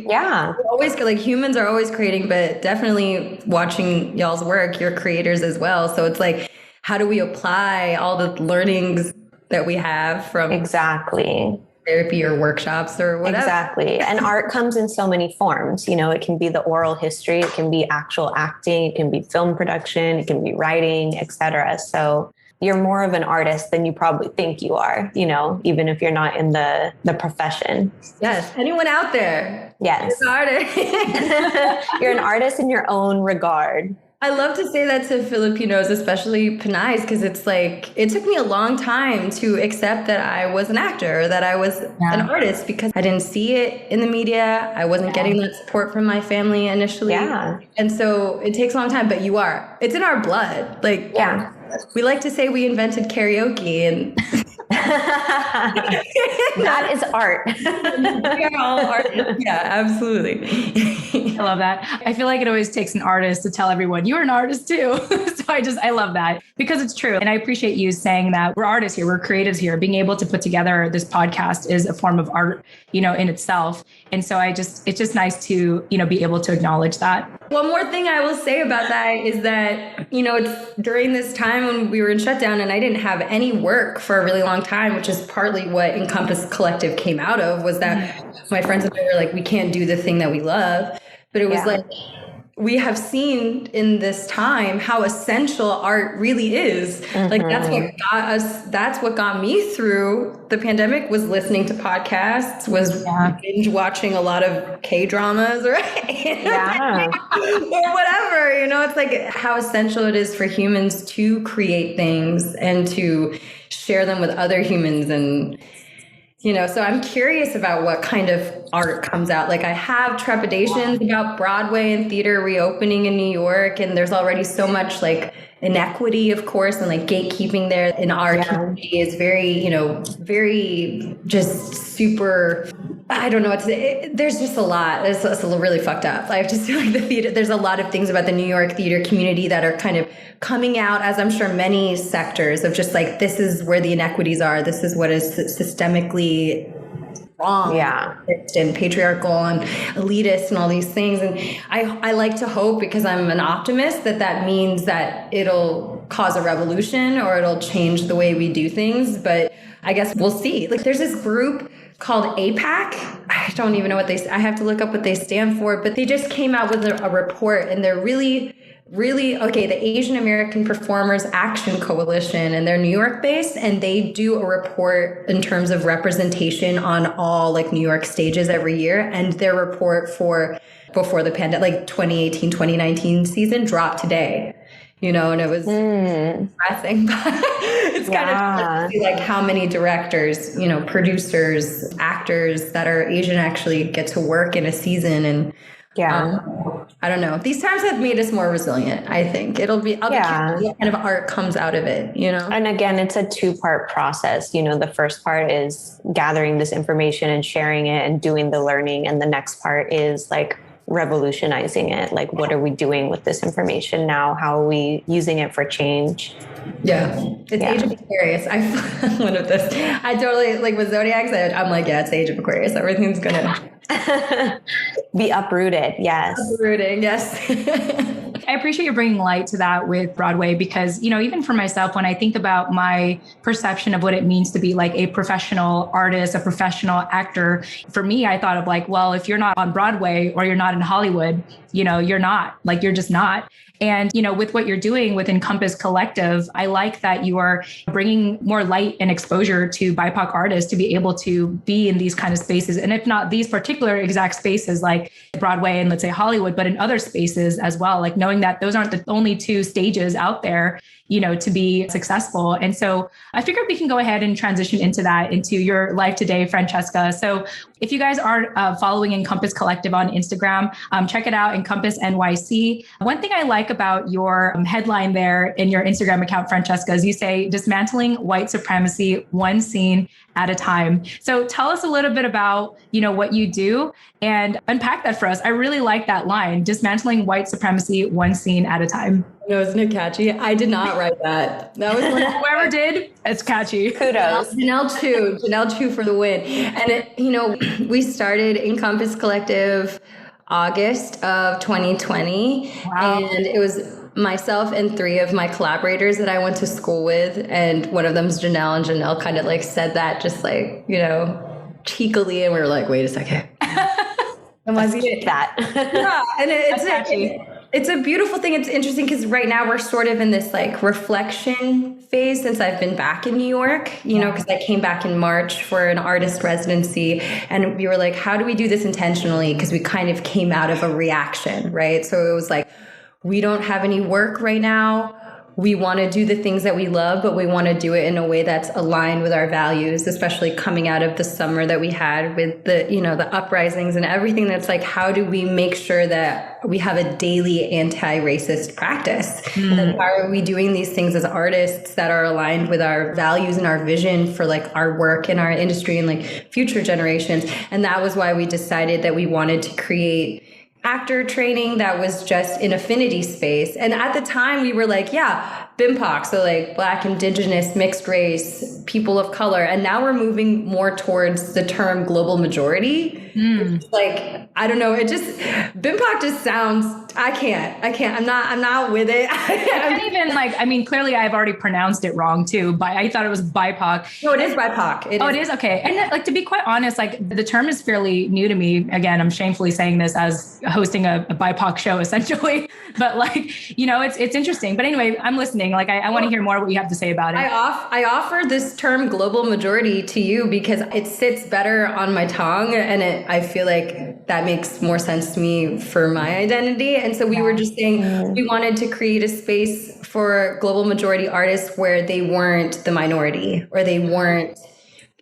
yeah, we're always like, humans are always creating, but definitely watching y'all's work, you're creators as well. So it's like, how do we apply all the learnings that we have from exactly therapy or workshops or whatever? Exactly. And art comes in so many forms. It can be the oral history, it can be actual acting, it can be film production, it can be writing, etc. So you're more of an artist than you probably think you are, even if you're not in the profession. Yes. Anyone out there? Yes. You're an artist. You're an artist in your own regard. I love to say that to Filipinos, especially Pinays, because it's like, it took me a long time to accept that I was an actor, that I was an artist, because I didn't see it in the media. I wasn't getting that support from my family initially. Yeah. And so it takes a long time, but you are. It's in our blood. Like, yeah. We like to say we invented karaoke, and That is art. We are all artists. Yeah, absolutely. I love that. I feel like it always takes an artist to tell everyone you're an artist too. So I love that because it's true. And I appreciate you saying that we're artists here, we're creatives here. Being able to put together this podcast is a form of art, in itself. And so it's just nice to, be able to acknowledge that. One more thing I will say about that is that, it's during this time when we were in shutdown and I didn't have any work for a really long time, which is partly what Encompass Collective came out of, was that my friends and I were like, we can't do the thing that we love. But it was like, we have seen in this time how essential art really is. Mm-hmm. Like that's what got me through the pandemic, was listening to podcasts, was binge watching a lot of K-dramas, right? Yeah. Or whatever, it's like how essential it is for humans to create things and to share them with other humans. And so I'm curious about what kind of art comes out. Like, I have trepidations about Broadway and theater reopening in New York, and there's already so much like inequity, of course, and like gatekeeping there in our community is very, very just super, I don't know. There's just a lot. It's really fucked up. I just feel like the theater, there's a lot of things about the New York theater community that are kind of coming out, as I'm sure many sectors, of just like, this is where the inequities are. This is what is systemically wrong and patriarchal and elitist and all these things. And I like to hope, because I'm an optimist, that means that it'll cause a revolution or it'll change the way we do things. But I guess we'll see. Like, there's this group called APAC. I don't even know I have to look up what they stand for, but they just came out with a report, and they're really, the Asian American Performers Action Coalition, and they're New York based, and they do a report in terms of representation on all like New York stages every year. And their report for before the pandemic, like 2018, 2019 season, dropped today, and it was depressing, but it's kind of fun to see like how many directors, producers, actors that are Asian actually get to work in a season. And I don't know. These times have made us more resilient, I think. I'll be curious what kind of art comes out of it, And again, it's a two-part process. The first part is gathering this information and sharing it and doing the learning. And the next part is like revolutionizing it. Like, what are we doing with this information now? How are we using it for change? Yeah. It's Age of Aquarius. I'm one of this. I totally, like with Zodiacs, I'm like, it's Age of Aquarius. Everything's going to be uprooted. Yes. Uprooting. Yes. I appreciate you bringing light to that with Broadway, because, even for myself, when I think about my perception of what it means to be like a professional artist, a professional actor, for me, I thought of like, well, if you're not on Broadway or you're not in Hollywood, you're not, like, you're just not. And, with what you're doing with Encompass Collective, I like that you are bringing more light and exposure to BIPOC artists to be able to be in these kind of spaces. And if not these particular exact spaces like Broadway and let's say Hollywood, but in other spaces as well, like knowing that those aren't the only two stages out there, to be successful. And so I figured we can go ahead and transition into your life today, Francesca. So if you guys are following Encompass Collective on Instagram, check it out, Encompass NYC. One thing I like about your headline there in your Instagram account, Francesca, is you say, dismantling white supremacy, one scene at a time. So tell us a little bit about, what you do and unpack that for us. I really like that line, dismantling white supremacy, one scene at a time. No, isn't it catchy? I did not write that. That was whoever did. It's catchy. Kudos. Janelle Chu for the win. And we started Encompass Collective August of 2020. Wow. And it was myself and three of my collaborators that I went to school with. And one of them's Janelle, and Janelle kind of like said that just like, cheekily. And we were like, wait a second. And was it that? Yeah. And it's a beautiful thing. It's interesting because right now we're sort of in this like reflection phase since I've been back in New York, because I came back in March for an artist residency, and we were like, how do we do this intentionally? Because we kind of came out of a reaction, right? So it was like, we don't have any work right now. we want to do the things that we love, but we want to do it in a way that's aligned with our values, especially coming out of the summer that we had with the, the uprisings and everything. That's like, how do we make sure that we have a daily anti-racist practice? Like, how are we doing these things as artists that are aligned with our values and our vision for like our work in our industry and like future generations? And that was why we decided that we wanted to create actor training that was just in affinity space. And at the time we were like, yeah, BIMPOC, so like Black, Indigenous, mixed race, people of color. And now we're moving more towards the term global majority. Like, I don't know, it just, BIMPOC just sounds, I can't, I'm not with it. I can't even like, I mean, clearly I've already pronounced it wrong too, but I thought it was BIPOC. No, it is BIPOC. It is? Okay. And like, to be quite honest, like the term is fairly new to me. Again, I'm shamefully saying this as hosting a BIPOC show essentially, but like, it's interesting. But anyway, I'm listening. Like, I want to hear more what you have to say about it. I offer this term global majority to you because it sits better on my tongue, and I feel like that makes more sense to me for my identity. And so we were just saying we wanted to create a space for global majority artists where they weren't the minority, or they weren't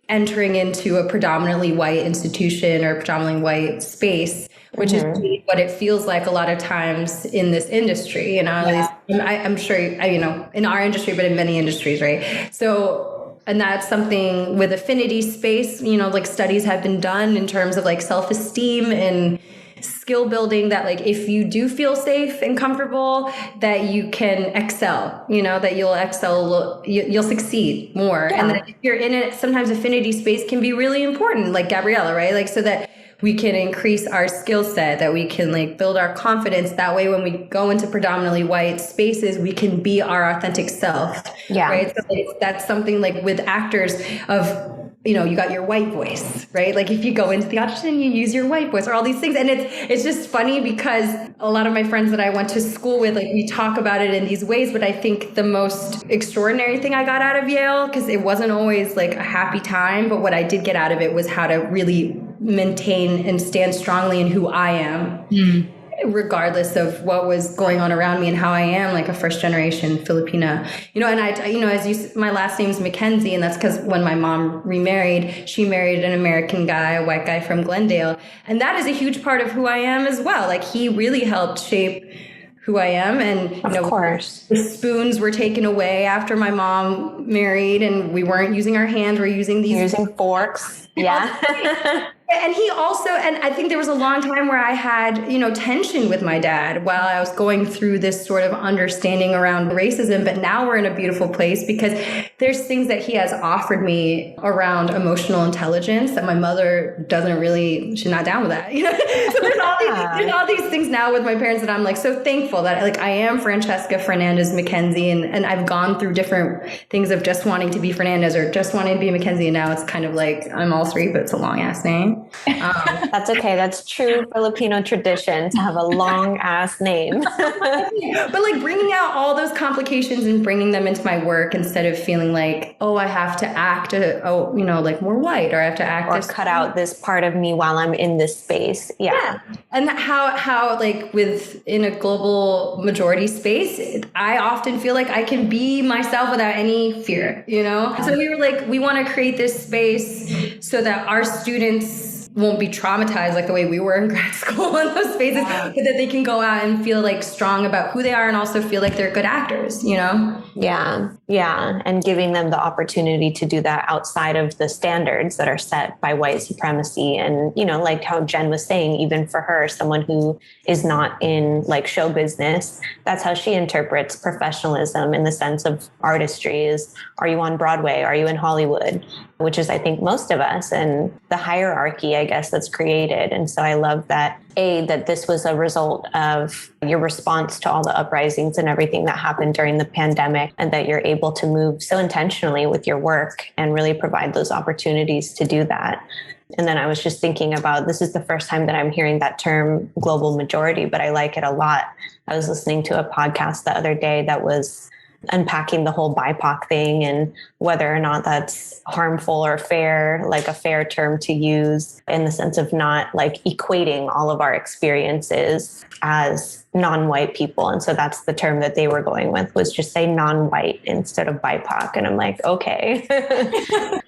entering into a predominantly white institution or predominantly white space, which is really what it feels like a lot of times in this industry. I'm sure, in our industry, but in many industries, right? So, and that's something with affinity space, like studies have been done in terms of like self-esteem and skill building, that like if you do feel safe and comfortable, that you can excel, that you'll excel, you'll succeed more. And then if you're in it, sometimes affinity space can be really important, like Gabriella, right? Like, so that we can increase our skill set, that we can like build our confidence. That way, when we go into predominantly white spaces, we can be our authentic self. Yeah. Right. So like, that's something like with actors of, you got your white voice, right? Like if you go into the audition, you use your white voice, or all these things. And it's just funny because a lot of my friends that I went to school with, like we talk about it in these ways, but I think the most extraordinary thing I got out of Yale, because it wasn't always like a happy time, but what I did get out of it was how to really maintain and stand strongly in who I am. Regardless of what was going on around me, and how I am like a first generation Filipina, and as my last name is McKenzie, and that's because when my mom remarried, she married an American guy, a white guy from Glendale. And that is a huge part of who I am as well. Like he really helped shape who I am. And of course, the spoons were taken away after my mom married, and we weren't using our hands, we're using forks. Yeah. And he also, and I think there was a long time where I had, tension with my dad while I was going through this sort of understanding around racism. But now we're in a beautiful place because there's things that he has offered me around emotional intelligence that my mother she's not down with that. So there's all these things now with my parents that I'm like so thankful that like I am Francesca Fernandez McKenzie, and I've gone through different things of just wanting to be Fernandez or just wanting to be McKenzie, and now it's kind of like I'm all three, but it's a long ass name. That's okay. That's true Filipino tradition to have a long ass name. But like bringing out all those complications and bringing them into my work instead of feeling like, oh, I have to act, like more white, or I have to act, or cut out this part of me while I'm in this space. Yeah. And how like in a global majority space, I often feel like I can be myself without any fear, So we were like, we want to create this space so that our students won't be traumatized like the way we were in grad school in those spaces, but that they can go out and feel like strong about who they are, and also feel like they're good actors, Yeah. And giving them the opportunity to do that outside of the standards that are set by white supremacy. And, like how Jen was saying, even for her, someone who is not in like show business, that's how she interprets professionalism in the sense of artistry is, are you on Broadway? Are you in Hollywood? Which is, I think, most of us, and the hierarchy, I guess, that's created. And so I love that, that this was a result of your response to all the uprisings and everything that happened during the pandemic, and that you're able to move so intentionally with your work and really provide those opportunities to do that. And then I was just thinking about, this is the first time that I'm hearing that term global majority, but I like it a lot. I was listening to a podcast the other day that was unpacking the whole BIPOC thing and whether or not that's harmful or fair, like a fair term to use in the sense of not like equating all of our experiences as non-white people. And so that's the term that they were going with, was just say non-white instead of BIPOC. And I'm like, okay,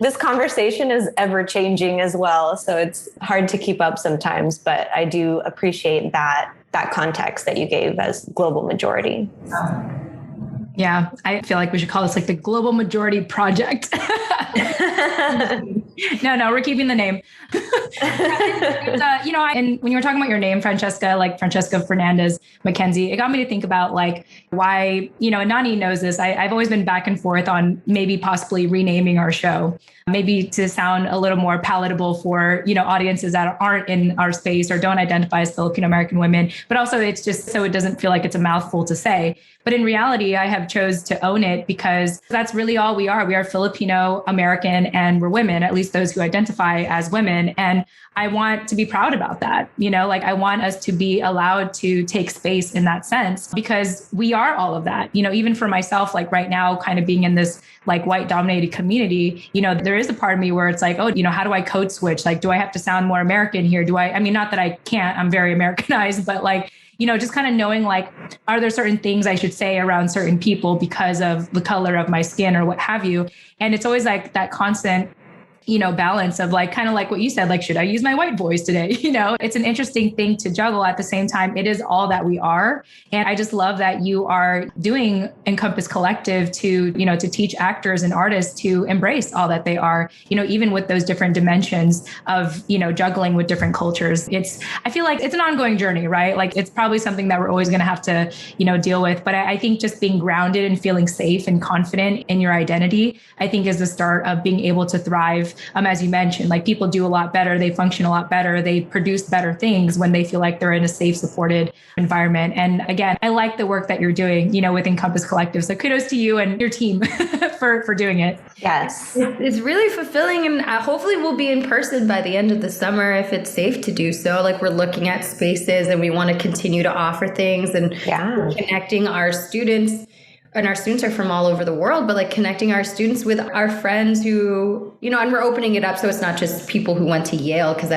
this conversation is ever changing as well. So it's hard to keep up sometimes, but I do appreciate that context that you gave as global majority. Yeah, I feel like we should call this like the Global Majority Project. No, we're keeping the name. And when you were talking about your name, Francesca, like Francesca Fernandez McKenzie, it got me to think about like why, and Nani knows this. I've always been back and forth on maybe possibly renaming our show, maybe to sound a little more palatable for, audiences that aren't in our space or don't identify as Filipino American women. But also it's just so it doesn't feel like it's a mouthful to say. But in reality, I have chose to own it because that's really all we are. We are Filipino American and we're women, at least those who identify as women. And I want to be proud about that. I want us to be allowed to take space in that sense because we are all of that. Even for myself, like right now, kind of being in this like white dominated community, there is a part of me where it's like, oh, how do I code switch? Like, do I have to sound more American here? Not that I can't, I'm very Americanized, but like, just kind of knowing like, are there certain things I should say around certain people because of the color of my skin or what have you? And it's always like that constant, balance of like, kind of like what you said, like, should I use my white voice today? It's an interesting thing to juggle. At the same time, it is all that we are. And I just love that you are doing Encompass Collective to teach actors and artists to embrace all that they are, even with those different dimensions of, juggling with different cultures. I feel like it's an ongoing journey, right? Like it's probably something that we're always going to have to, deal with. But I think just being grounded and feeling safe and confident in your identity, I think is the start of being able to thrive. As you mentioned, like people do a lot better, they function a lot better, they produce better things when they feel like they're in a safe, supported environment. And again, I like the work that you're doing, with Encompass Collective. So kudos to you and your team for doing it. Yes. It's really fulfilling. And hopefully we'll be in person by the end of the summer if it's safe to do so. Like we're looking at spaces and we want to continue to offer things and connecting our students. And our students are from all over the world, but like connecting our students with our friends who, and we're opening it up. So it's not just people who went to Yale, because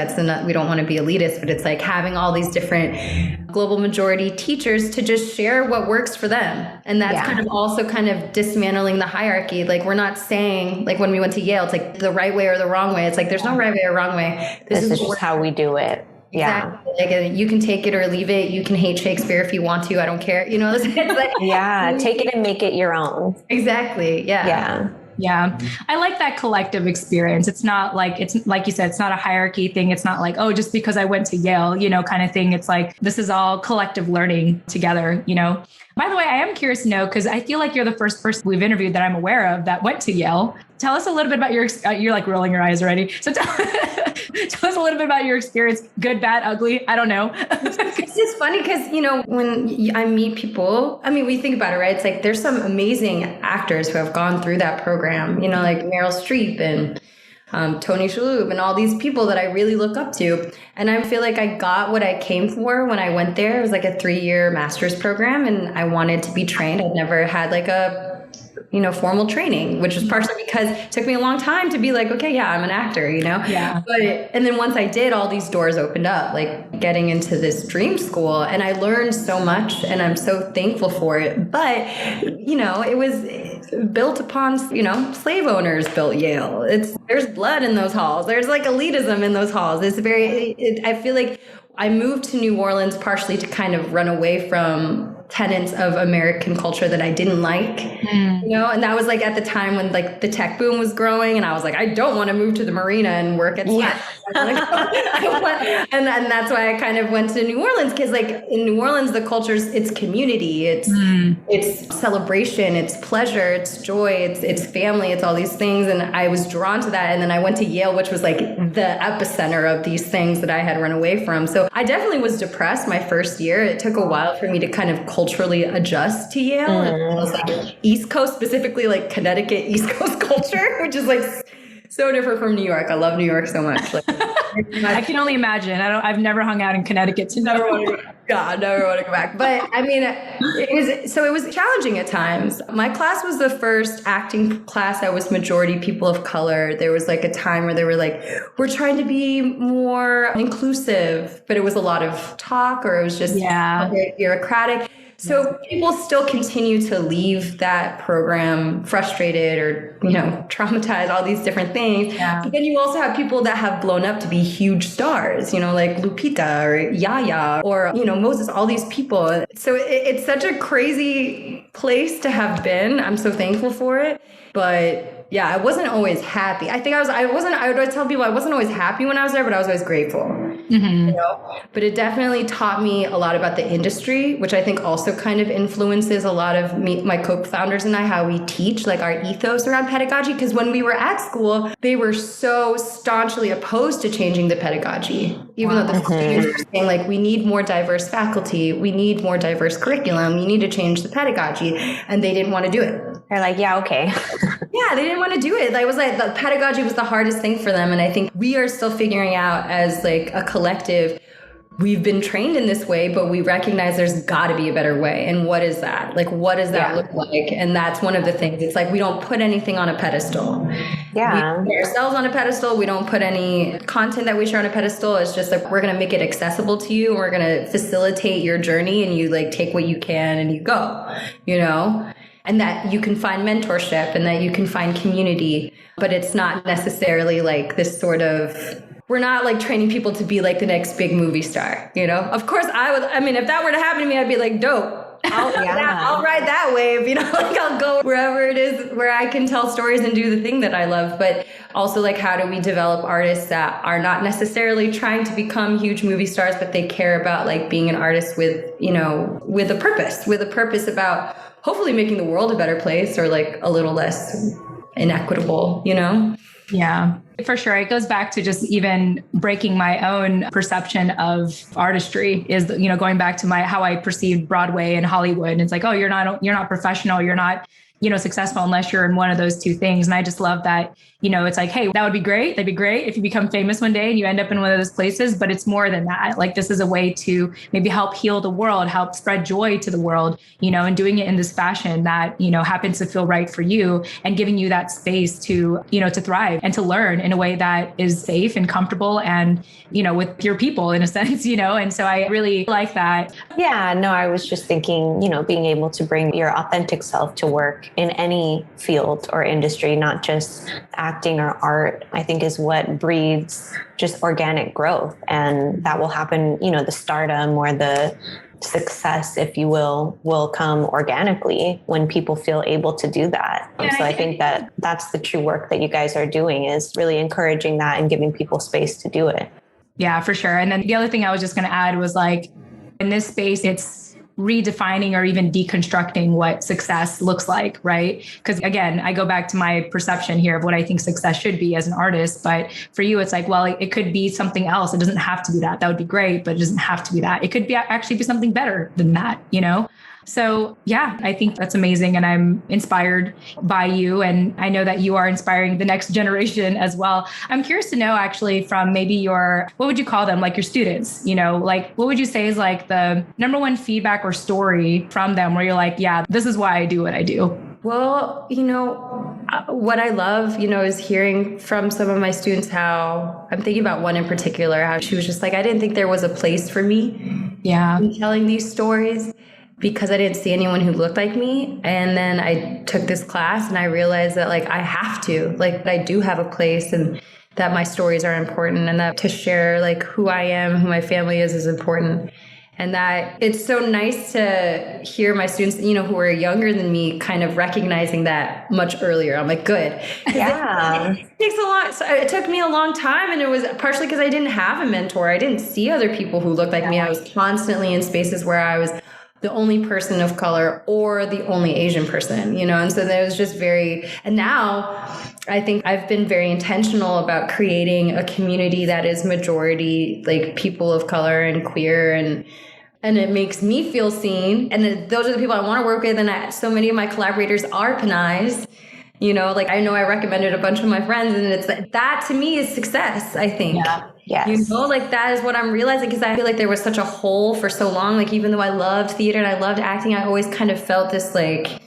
we don't want to be elitist, but it's like having all these different global majority teachers to just share what works for them. And that's kind of also kind of dismantling the hierarchy. Like we're not saying like when we went to Yale, it's like the right way or the wrong way. It's like, there's no right way or wrong way. This is just how we do it. Exactly. Like you can take it or leave it. You can hate Shakespeare if you want to. I don't care. It's like, take it and make it your own. Exactly. Yeah. I like that collective experience. It's not like you said, it's not a hierarchy thing. It's not like, oh, just because I went to Yale, kind of thing. It's like, this is all collective learning together, By the way, I am curious to know, because I feel like you're the first person we've interviewed that I'm aware of that went to Yale. Tell us a little bit about you're like rolling your eyes already. So tell us a little bit about your experience, good, bad, ugly. I don't know. It's just funny because, when I meet people, we think about it, right? It's like, there's some amazing actors who have gone through that program, like Meryl Streep and Tony Shalhoub and all these people that I really look up to. And I feel like I got what I came for when I went there. It was like a 3-year master's program and I wanted to be trained. I'd never had like a formal training, which was partially because it took me a long time to be like, okay, I'm an actor, and then once I did, all these doors opened up, like getting into this dream school, and I learned so much and I'm so thankful for it. But, it was built upon, slave owners built Yale. There's blood in those halls. There's like elitism in those halls. I feel like I moved to New Orleans partially to kind of run away from tenets of American culture that I didn't like, and that was like at the time when like the tech boom was growing and I was like, I don't want to move to the marina and work at and that's why I kind of went to New Orleans, because like in New Orleans, the culture's, it's community, it's celebration, it's pleasure, it's joy, it's family, it's all these things. And I was drawn to that. And then I went to Yale, which was like the epicenter of these things that I had run away from. So I definitely was depressed my first year. It took a while for me to kind of culturally adjust to Yale. And it was like East Coast, specifically like Connecticut East Coast culture, which is like so different from New York. I love New York so much. Like, I can only imagine. I've never hung out in Connecticut. So never want to go back. God, never want to go back. But I mean, it was challenging at times. My class was the first acting class that was majority people of color. There was like a time where they were like, we're trying to be more inclusive, but it was a lot of talk, or it was just very bureaucratic. So people still continue to leave that program frustrated or, traumatized, all these different things. Yeah. But then you also have people that have blown up to be huge stars, like Lupita or Yaya or, Moses, all these people. So it's such a crazy place to have been. I'm so thankful for it. But yeah, I wasn't always happy. I think I would tell people I wasn't always happy when I was there, but I was always grateful. Mm-hmm. But it definitely taught me a lot about the industry, which I think also kind of influences a lot of my co-founders and I, how we teach, like our ethos around pedagogy. Because when we were at school, they were so staunchly opposed to changing the pedagogy, even though the students were saying like, we need more diverse faculty, we need more diverse curriculum, you need to change the pedagogy, and they didn't want to do it. They're like, yeah, okay. Yeah, they didn't want to do it. It was like the pedagogy was the hardest thing for them. And I think we are still figuring out as like a collective, we've been trained in this way, but we recognize there's got to be a better way. And what is that? Like, what does that look like? And that's one of the things. It's like, we don't put anything on a pedestal. Yeah. We put ourselves on a pedestal. We don't put any content that we share on a pedestal. It's just like, we're going to make it accessible to you. We're going to facilitate your journey, and you like take what you can and you go, and that you can find mentorship and that you can find community, but it's not necessarily like this sort of, we're not like training people to be like the next big movie star, Of course if that were to happen to me, I'd be like, dope. I'll ride that wave, like I'll go wherever it is where I can tell stories and do the thing that I love. But also like, how do we develop artists that are not necessarily trying to become huge movie stars, but they care about like being an artist with, with a purpose about hopefully making the world a better place, or like a little less inequitable, Yeah, for sure. It goes back to just even breaking my own perception of artistry is, going back to how I perceived Broadway and Hollywood. And it's like, oh, you're not professional. You're not, successful unless you're in one of those two things. And I just love that, it's like, hey, that would be great. That'd be great if you become famous one day and you end up in one of those places, but it's more than that. Like, this is a way to maybe help heal the world, help spread joy to the world, and doing it in this fashion that, happens to feel right for you, and giving you that space to, to thrive and to learn in a way that is safe and comfortable and, with your people in a sense, and so I really like that. Yeah, no, I was just thinking, being able to bring your authentic self to work in any field or industry, not just acting or art, I think is what breeds just organic growth. And that will happen, the stardom or the success, if you will come organically when people feel able to do that. So I think that that's the true work that you guys are doing, is really encouraging that and giving people space to do it. Yeah, for sure. And then the other thing I was just going to add was like, in this space, it's redefining or even deconstructing what success looks like, right? Because again, I go back to my perception here of what I think success should be as an artist. But for you, it's like, well, it could be something else. It doesn't have to be that. That would be great, but it doesn't have to be that. It could be actually be something better than that, So yeah, I think that's amazing. And I'm inspired by you. And I know that you are inspiring the next generation as well. I'm curious to know actually from maybe what would you call them? Like your students, like what would you say is like the number one feedback or story from them where you're like, yeah, this is why I do what I do? Well, what I love, is hearing from some of my students how I'm thinking about one in particular, how she was just like, I didn't think there was a place for me in telling these stories, because I didn't see anyone who looked like me. And then I took this class and I realized that like, I have to, like, I do have a place, and that my stories are important, and that to share like who I am, who my family is important. And that it's so nice to hear my students, who are younger than me, kind of recognizing that much earlier. I'm like, good. Yeah. It took me a long time. And it was partially because I didn't have a mentor. I didn't see other people who looked like me. I was constantly in spaces where I was the only person of color or the only Asian person, and so there was just and now I think I've been very intentional about creating a community that is majority like people of color and queer, and it makes me feel seen. And those are the people I want to work with. And so many of my collaborators are Panay's. You know, like I know I recommended a bunch of my friends, and it's that to me is success, I think. Yeah. Yes. You know, like that is what I'm realizing, because I feel like there was such a hole for so long. Like even though I loved theater and I loved acting, I always kind of felt this like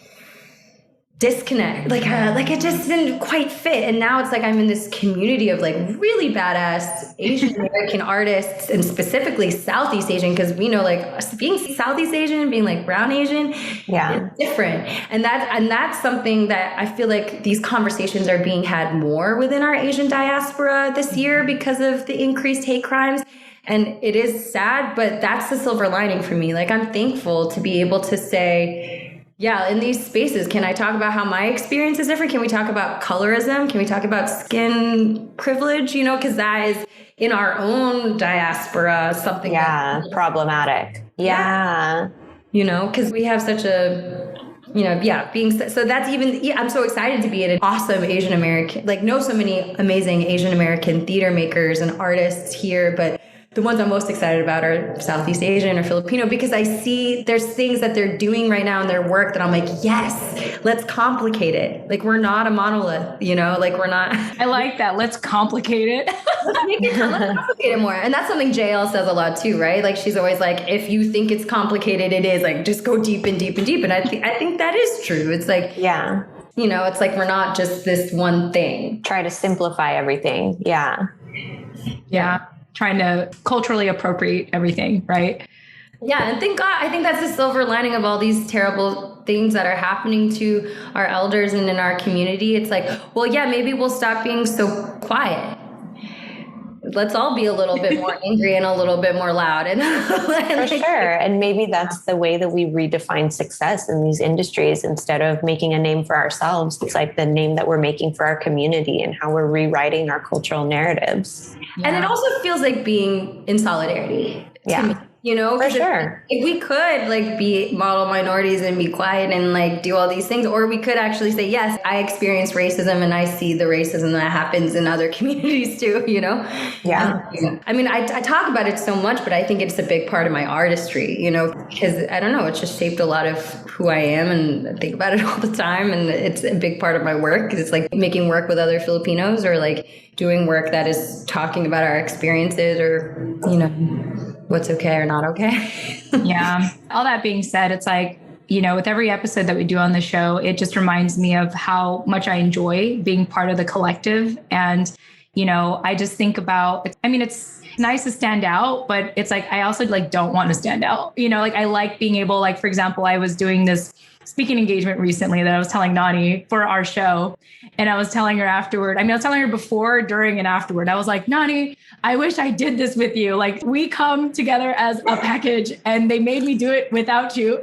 disconnect, like it just didn't quite fit. And now it's like I'm in this community of like really badass Asian American artists, and specifically Southeast Asian, because we know like being Southeast Asian, being like brown Asian, is different. And that's something that I feel like these conversations are being had more within our Asian diaspora this year because of the increased hate crimes. And it is sad, but that's the silver lining for me. Like I'm thankful to be able to say, yeah, in these spaces, can I talk about how my experience is different? Can we talk about colorism? Can we talk about skin privilege? You know, because that is in our own diaspora something. Yeah, problematic. Yeah. You know, because we have such a, you know, so that's even, I'm so excited to be in an awesome Asian American, like know so many amazing Asian American theater makers and artists here, but the ones I'm most excited about are Southeast Asian or Filipino, because I see there's things that they're doing right now in their work that I'm like, yes, let's complicate it. Like we're not a monolith, you know, like we're not. I like that. Let's complicate it. Let's complicate it more. And that's something JL says a lot too, right? Like she's always like, if you think it's complicated, it is. Like just go deep and deep and deep. And I think that is true. It's like, yeah, you know, it's like we're not just this one thing. Try to simplify everything. Yeah. Yeah. Trying to culturally appropriate everything, right? Yeah, and thank God, I think that's the silver lining of all these terrible things that are happening to our elders and in our community. It's like, well, yeah, maybe we'll stop being so quiet. Let's all be a little bit more angry and a little bit more loud. And for sure. And maybe that's the way that we redefine success in these industries. Instead of making a name for ourselves, it's like the name that we're making for our community and how we're rewriting our cultural narratives. Yeah. And it also feels like being in solidarity to me. You know, for sure. If we could like be model minorities and be quiet and like do all these things, or we could actually say, yes, I experience racism and I see the racism that happens in other communities too, you know? Yeah. I mean, I talk about it so much, but I think it's a big part of my artistry, you know, because I don't know, it's just shaped a lot of who I am, and I think about it all the time. And it's a big part of my work, because it's like making work with other Filipinos, or like doing work that is talking about our experiences, or, you know, what's okay or not okay. Yeah. All that being said, it's like, you know, with every episode that we do on the show, it just reminds me of how much I enjoy being part of the collective. And, you know, I just think about, I mean, it's nice to stand out, but it's like, I also like don't want to stand out. You know, like I like being able, like, for example, I was doing this speaking engagement recently that I was telling Nani for our show. And I was telling her afterward, I mean, I was telling her before, during, and afterward. I was like, Nani, I wish I did this with you. Like we come together as a package, and they made me do it without you.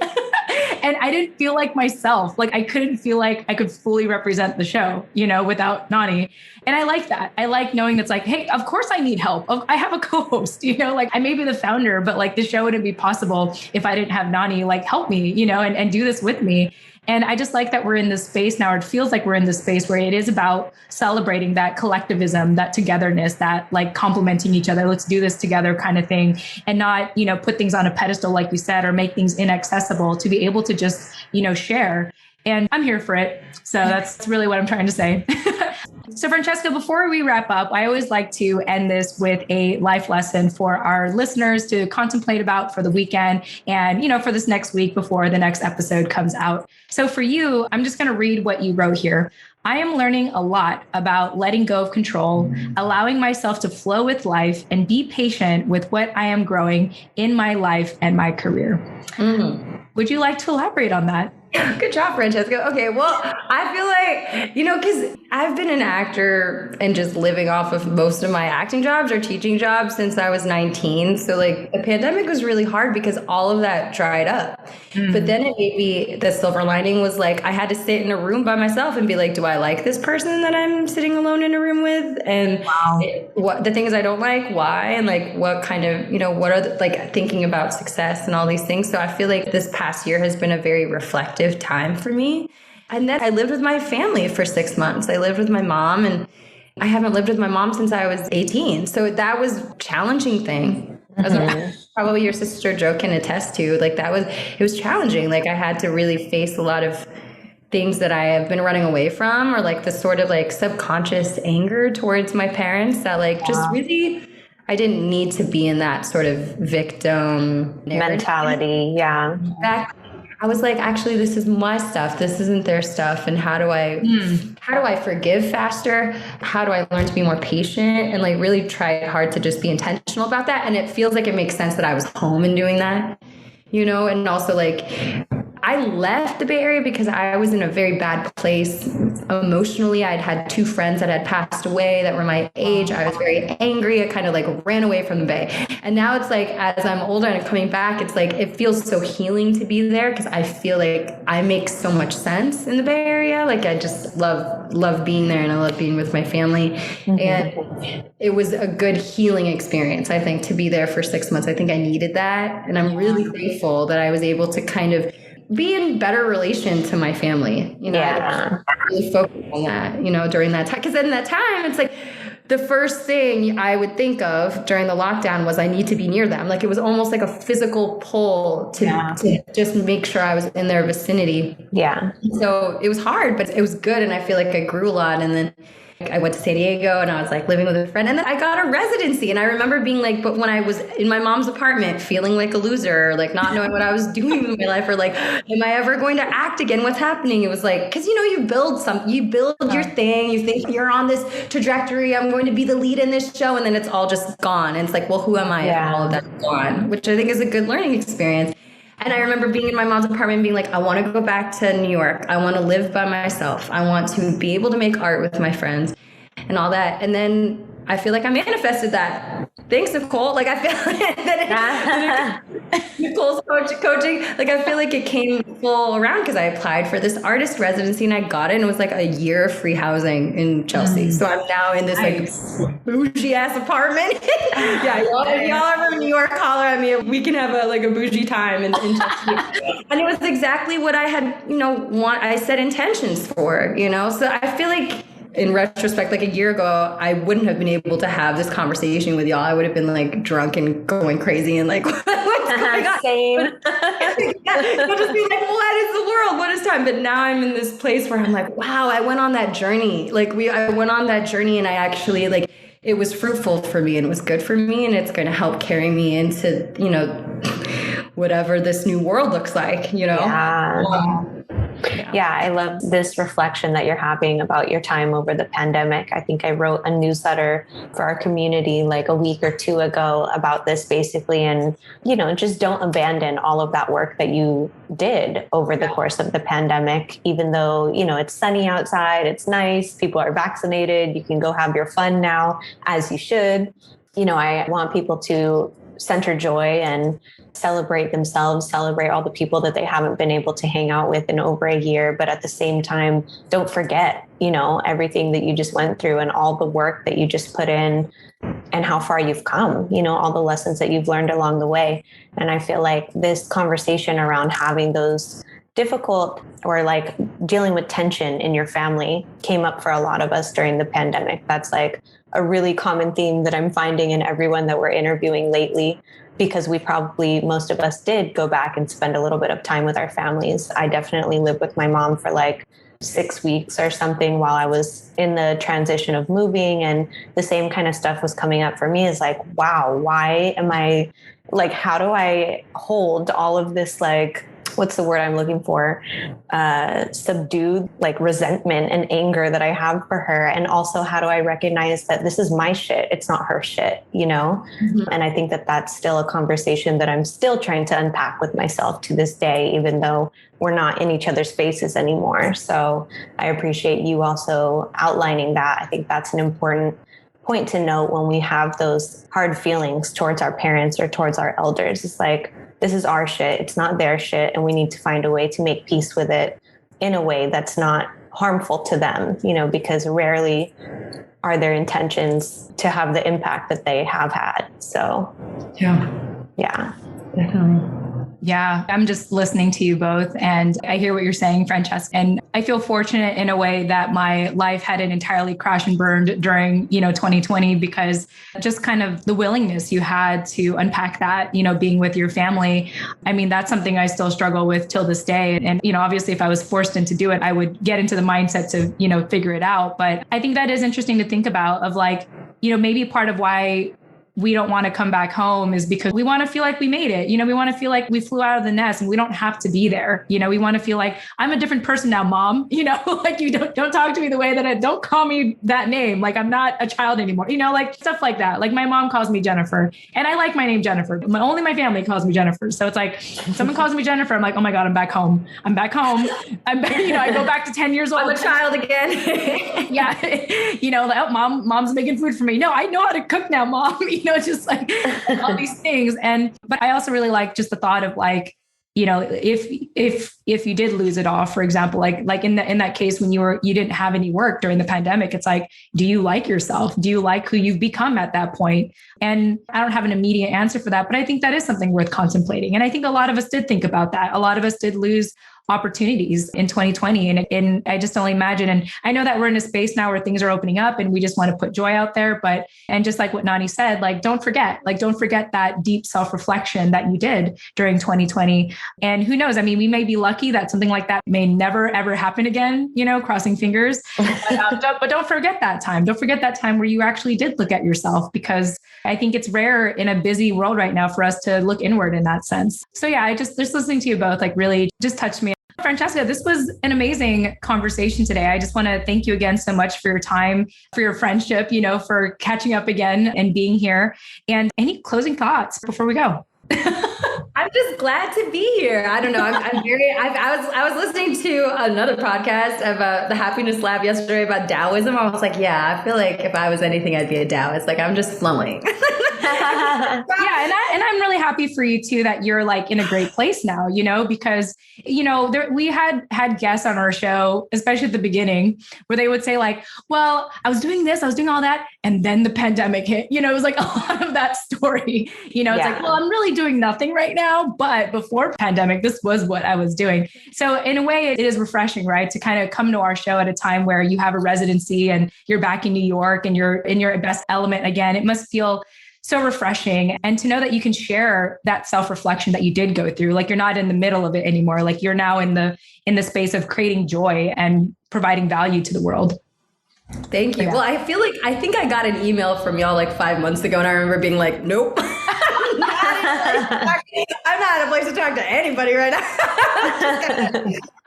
And I didn't feel like myself. Like I couldn't feel like I could fully represent the show, you know, without Nani. And I like that. I like knowing that's like, hey, of course I need help. I have a co-host, you know, like I may be the founder, but like the show wouldn't be possible if I didn't have Nani like help me, you know, and do this with me. And I just like that we're in this space now. It feels like we're in this space where it is about celebrating that collectivism, that togetherness, that like complementing each other. Let's do this together kind of thing, and not, you know, put things on a pedestal, like you said, or make things inaccessible, to be able to just, you know, share. And I'm here for it. So that's really what I'm trying to say. So Francesca, before we wrap up, I always like to end this with a life lesson for our listeners to contemplate about for the weekend and, you know, for this next week before the next episode comes out. So for you, I'm just going to read what you wrote here. I am learning a lot about letting go of control, allowing myself to flow with life, and be patient with what I am growing in my life and my career. Would you like to elaborate on that? Good job, Francesca. Okay, well, I feel like, you know, because I've been an actor and just living off of most of my acting jobs or teaching jobs since I was 19. So like the pandemic was really hard because all of that dried up. But then it made me, the silver lining was like, I had to sit in a room by myself and be like, do I like this person that I'm sitting alone in a room with? And what the things I don't like, why? And like, what kind of, you know, what are the, like thinking about success and all these things. So I feel like this past year has been a very reflective time for me. And then I lived with my family for 6 months. I lived with my mom, and I haven't lived with my mom since I was 18. So that was a challenging thing. As probably your sister Jo can attest to. Like it was challenging. Like I had to really face a lot of things that I have been running away from, or like the sort of like subconscious anger towards my parents that like just really, I didn't need to be in that sort of victim mentality. Yeah. Exactly. I was like, actually, this is my stuff. This isn't their stuff. And how do I forgive faster? How do I learn to be more patient, and like really try hard to just be intentional about that? And it feels like it makes sense that I was home and doing that, you know, and also like I left the Bay Area because I was in a very bad place emotionally. I'd had 2 friends that had passed away that were my age. I was very angry. I kind of like ran away from the Bay. And now it's like, as I'm older and coming back, it's like, it feels so healing to be there because I feel like I make so much sense in the Bay Area. Like I just love being there, and I love being with my family. And it was a good healing experience, I think, to be there for 6 months. I think I needed that. And I'm really thankful that I was able to kind of be in better relation to my family, you know, I really focus on that, you know, during that time. Because in that time, it's like the first thing I would think of during the lockdown was I need to be near them. Like it was almost like a physical pull to just make sure I was in their vicinity. Yeah. So it was hard, but it was good. And I feel like I grew a lot. And then I went to San Diego and I was like living with a friend, and then I got a residency. And I remember being like, but when I was in my mom's apartment, feeling like a loser, like not knowing what I was doing with my life, or like, am I ever going to act again? What's happening? It was like, cause you know, you build your thing. You think you're on this trajectory. I'm going to be the lead in this show. And then it's all just gone. And it's like, well, who am I? Yeah. All of that's gone, which I think is a good learning experience. And I remember being in my mom's apartment and being like, I want to go back to New York. I want to live by myself. I want to be able to make art with my friends and all that. And then I feel like I manifested that. Thanks, Nicole. Like I feel like that Nicole's coaching. Like I feel like it came full around because I applied for this artist residency and I got it, and it was like a year of free housing in Chelsea. So I'm now in this like bougie ass apartment. Yeah, y'all, if y'all ever in New York, holler at me. We can have a bougie time in Chelsea. And it was exactly what I had, you know, I set intentions for, you know. So I feel like, in retrospect, like a year ago, I wouldn't have been able to have this conversation with y'all. I would have been like drunk and going crazy and like, what's going on? Same. I'll just be like, what is the world? What is time? But now I'm in this place where I'm like, wow, I went on that journey. Like I went on that journey, and I actually like, it was fruitful for me and it was good for me, and it's going to help carry me into, you know, whatever this new world looks like, you know? Yeah, I love this reflection that you're having about your time over the pandemic. I think I wrote a newsletter for our community like a week or 2 ago about this basically. And, you know, just don't abandon all of that work that you did over the course of the pandemic, even though, you know, it's sunny outside, it's nice, people are vaccinated, you can go have your fun now, as you should. You know, I want people to center joy and celebrate themselves, celebrate all the people that they haven't been able to hang out with in over a year. But at the same time, don't forget, you know, everything that you just went through and all the work that you just put in and how far you've come, you know, all the lessons that you've learned along the way. And I feel like this conversation around having those difficult or like dealing with tension in your family came up for a lot of us during the pandemic. That's like a really common theme that I'm finding in everyone that we're interviewing lately, because we probably, most of us did go back and spend a little bit of time with our families. I definitely lived with my mom for like 6 weeks or something while I was in the transition of moving, and the same kind of stuff was coming up for me. Is like, wow, why am I like, how do I hold all of this, like, what's the word I'm looking for? Subdued like resentment and anger that I have for her. And also, how do I recognize that this is my shit? It's not her shit, you know? Mm-hmm. And I think that that's still a conversation that I'm still trying to unpack with myself to this day, even though we're not in each other's spaces anymore. So I appreciate you also outlining that. I think that's an important point to note when we have those hard feelings towards our parents or towards our elders. It's like, this is our shit. It's not their shit. And we need to find a way to make peace with it in a way that's not harmful to them, you know, because rarely are their intentions to have the impact that they have had. So, yeah, definitely. Yeah, I'm just listening to you both. And I hear what you're saying, Francesca. And I feel fortunate in a way that my life hadn't entirely crashed and burned during, 2020, because just kind of the willingness you had to unpack that, being with your family. I mean, that's something I still struggle with till this day. And, obviously, if I was forced into do it, I would get into the mindset to, figure it out. But I think that is interesting to think about of like, maybe part of why we don't want to come back home is because we want to feel like we made it. We want to feel like we flew out of the nest and we don't have to be there. We want to feel like I'm a different person now, mom, like you don't talk to me the way that don't call me that name. Like I'm not a child anymore, like stuff like that. Like my mom calls me Jennifer and I like my name Jennifer. Only my family calls me Jennifer. So it's like someone calls me Jennifer. I'm like, oh my God, I'm back home. I'm back home. I go back to 10 years old. I'm a child again. Yeah. Like, oh, mom's making food for me. No, I know how to cook now, mom. Just like all these things. But I also really like just the thought of like, if you did lose it all, for example, like in that case, when you didn't have any work during the pandemic, it's like, do you like yourself? Do you like who you've become at that point? And I don't have an immediate answer for that, but I think that is something worth contemplating. And I think a lot of us did think about that. A lot of us did lose opportunities in 2020. And I just only imagine, and I know that we're in a space now where things are opening up and we just want to put joy out there. And just like what Nani said, like, don't forget that deep self-reflection that you did during 2020. And who knows, I mean, we may be lucky that something like that may never, ever happen again, crossing fingers, but don't forget that time. Don't forget that time where you actually did look at yourself, because I think it's rare in a busy world right now for us to look inward in that sense. So yeah, I just listening to you both, like really just touched me. Francesca, this was an amazing conversation today. I just want to thank you again so much for your time, for your friendship, for catching up again and being here. And any closing thoughts before we go? I'm just glad to be here. I don't know. I was listening to another podcast about the Happiness Lab yesterday about Taoism. I was like, yeah, I feel like if I was anything, I'd be a Taoist. Like I'm just flowing. Yeah. And I'm really happy for you too, that you're like in a great place now, because, we had guests on our show, especially at the beginning, where they would say like, well, I was doing this, I was doing all that. And then the pandemic hit, it was like a lot of that story, it's like, well, I'm really doing nothing right now, but before pandemic, this was what I was doing. So in a way it is refreshing, right? To kind of come to our show at a time where you have a residency and you're back in New York and you're in your best element again. It must feel so refreshing. And to know that you can share that self-reflection that you did go through, like you're not in the middle of it anymore. Like you're now in the space of creating joy and providing value to the world. Thank you. Yeah. Well, I think I got an email from y'all like 5 months ago, and I remember being like, nope. I'm not in a place to talk to anybody right now.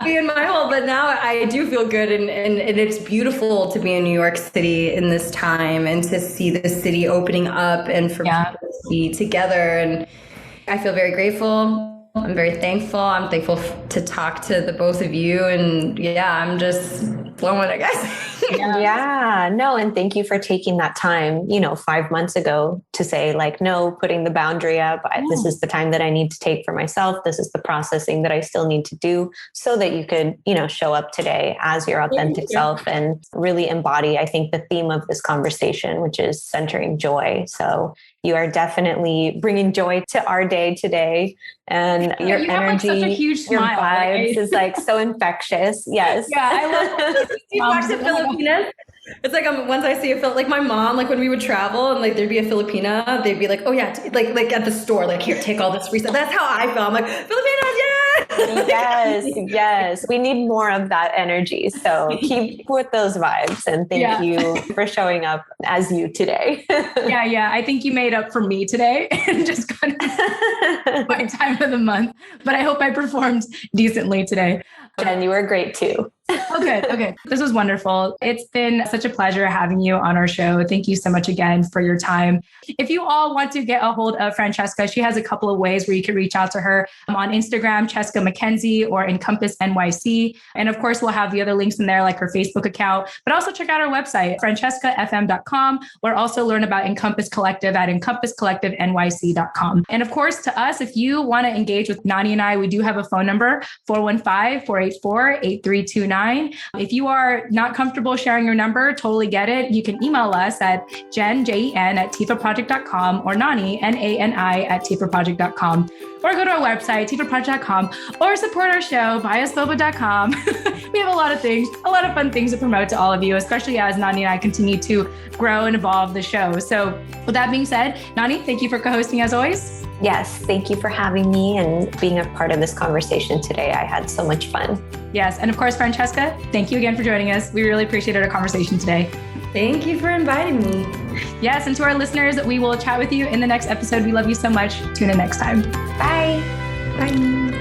Be in my hole. But now I do feel good, and it's beautiful to be in New York City in this time and to see the city opening up and for people to be together. And I feel very grateful. I'm very thankful. I'm thankful to talk to the both of you. And yeah, I'm just flowing, I guess. No. And thank you for taking that time, 5 months ago to say like, no, putting the boundary up. This is the time that I need to take for myself. This is the processing that I still need to do so that you could, show up today as your authentic self and really embody, I think, the theme of this conversation, which is centering joy. So you are definitely bringing joy to our day today. And your you energy, have like such a huge your smile, vibes is like so infectious. Yes. Yeah, I love back to Filipinas. It's like once I see like my mom, like when we would travel and like there'd be a Filipina, they'd be like, oh yeah, like at the store, like here, take all this research. That's how I feel. I'm like, Filipinas, yeah. Yes. We need more of that energy. So keep with those vibes, and thank you for showing up as you today. Yeah. I think you made up for me today and just kind of my time of the month. But I hope I performed decently today. Jen, you were great too. Okay. This was wonderful. It's been such a pleasure having you on our show. Thank you so much again for your time. If you all want to get a hold of Francesca, she has a couple of ways where you can reach out to her. On Instagram, Francesca McKenzie, or Encompass NYC. And of course, we'll have the other links in there, like her Facebook account, but also check out our website, francescafm.com, or also learn about Encompass Collective at encompasscollectivenyc.com. And of course, to us, if you want to engage with Nani and I, we do have a phone number, 415-484-8329. 9. If you are not comfortable sharing your number, totally get it. You can email us at jen @tifaproject.com or Nani, NANI @tifaproject.com, or go to our website, tifaproject.com, or support our show, biasboba.com. We have a lot of things, a lot of fun things to promote to all of you, especially as Nani and I continue to grow and evolve the show. So with that being said, Nani, thank you for co-hosting as always. Yes, thank you for having me and being a part of this conversation today. I had so much fun. Yes, and of course, Francesca, thank you again for joining us. We really appreciated our conversation today. Thank you for inviting me. Yes, and to our listeners, we will chat with you in the next episode. We love you so much. Tune in next time. Bye. Bye.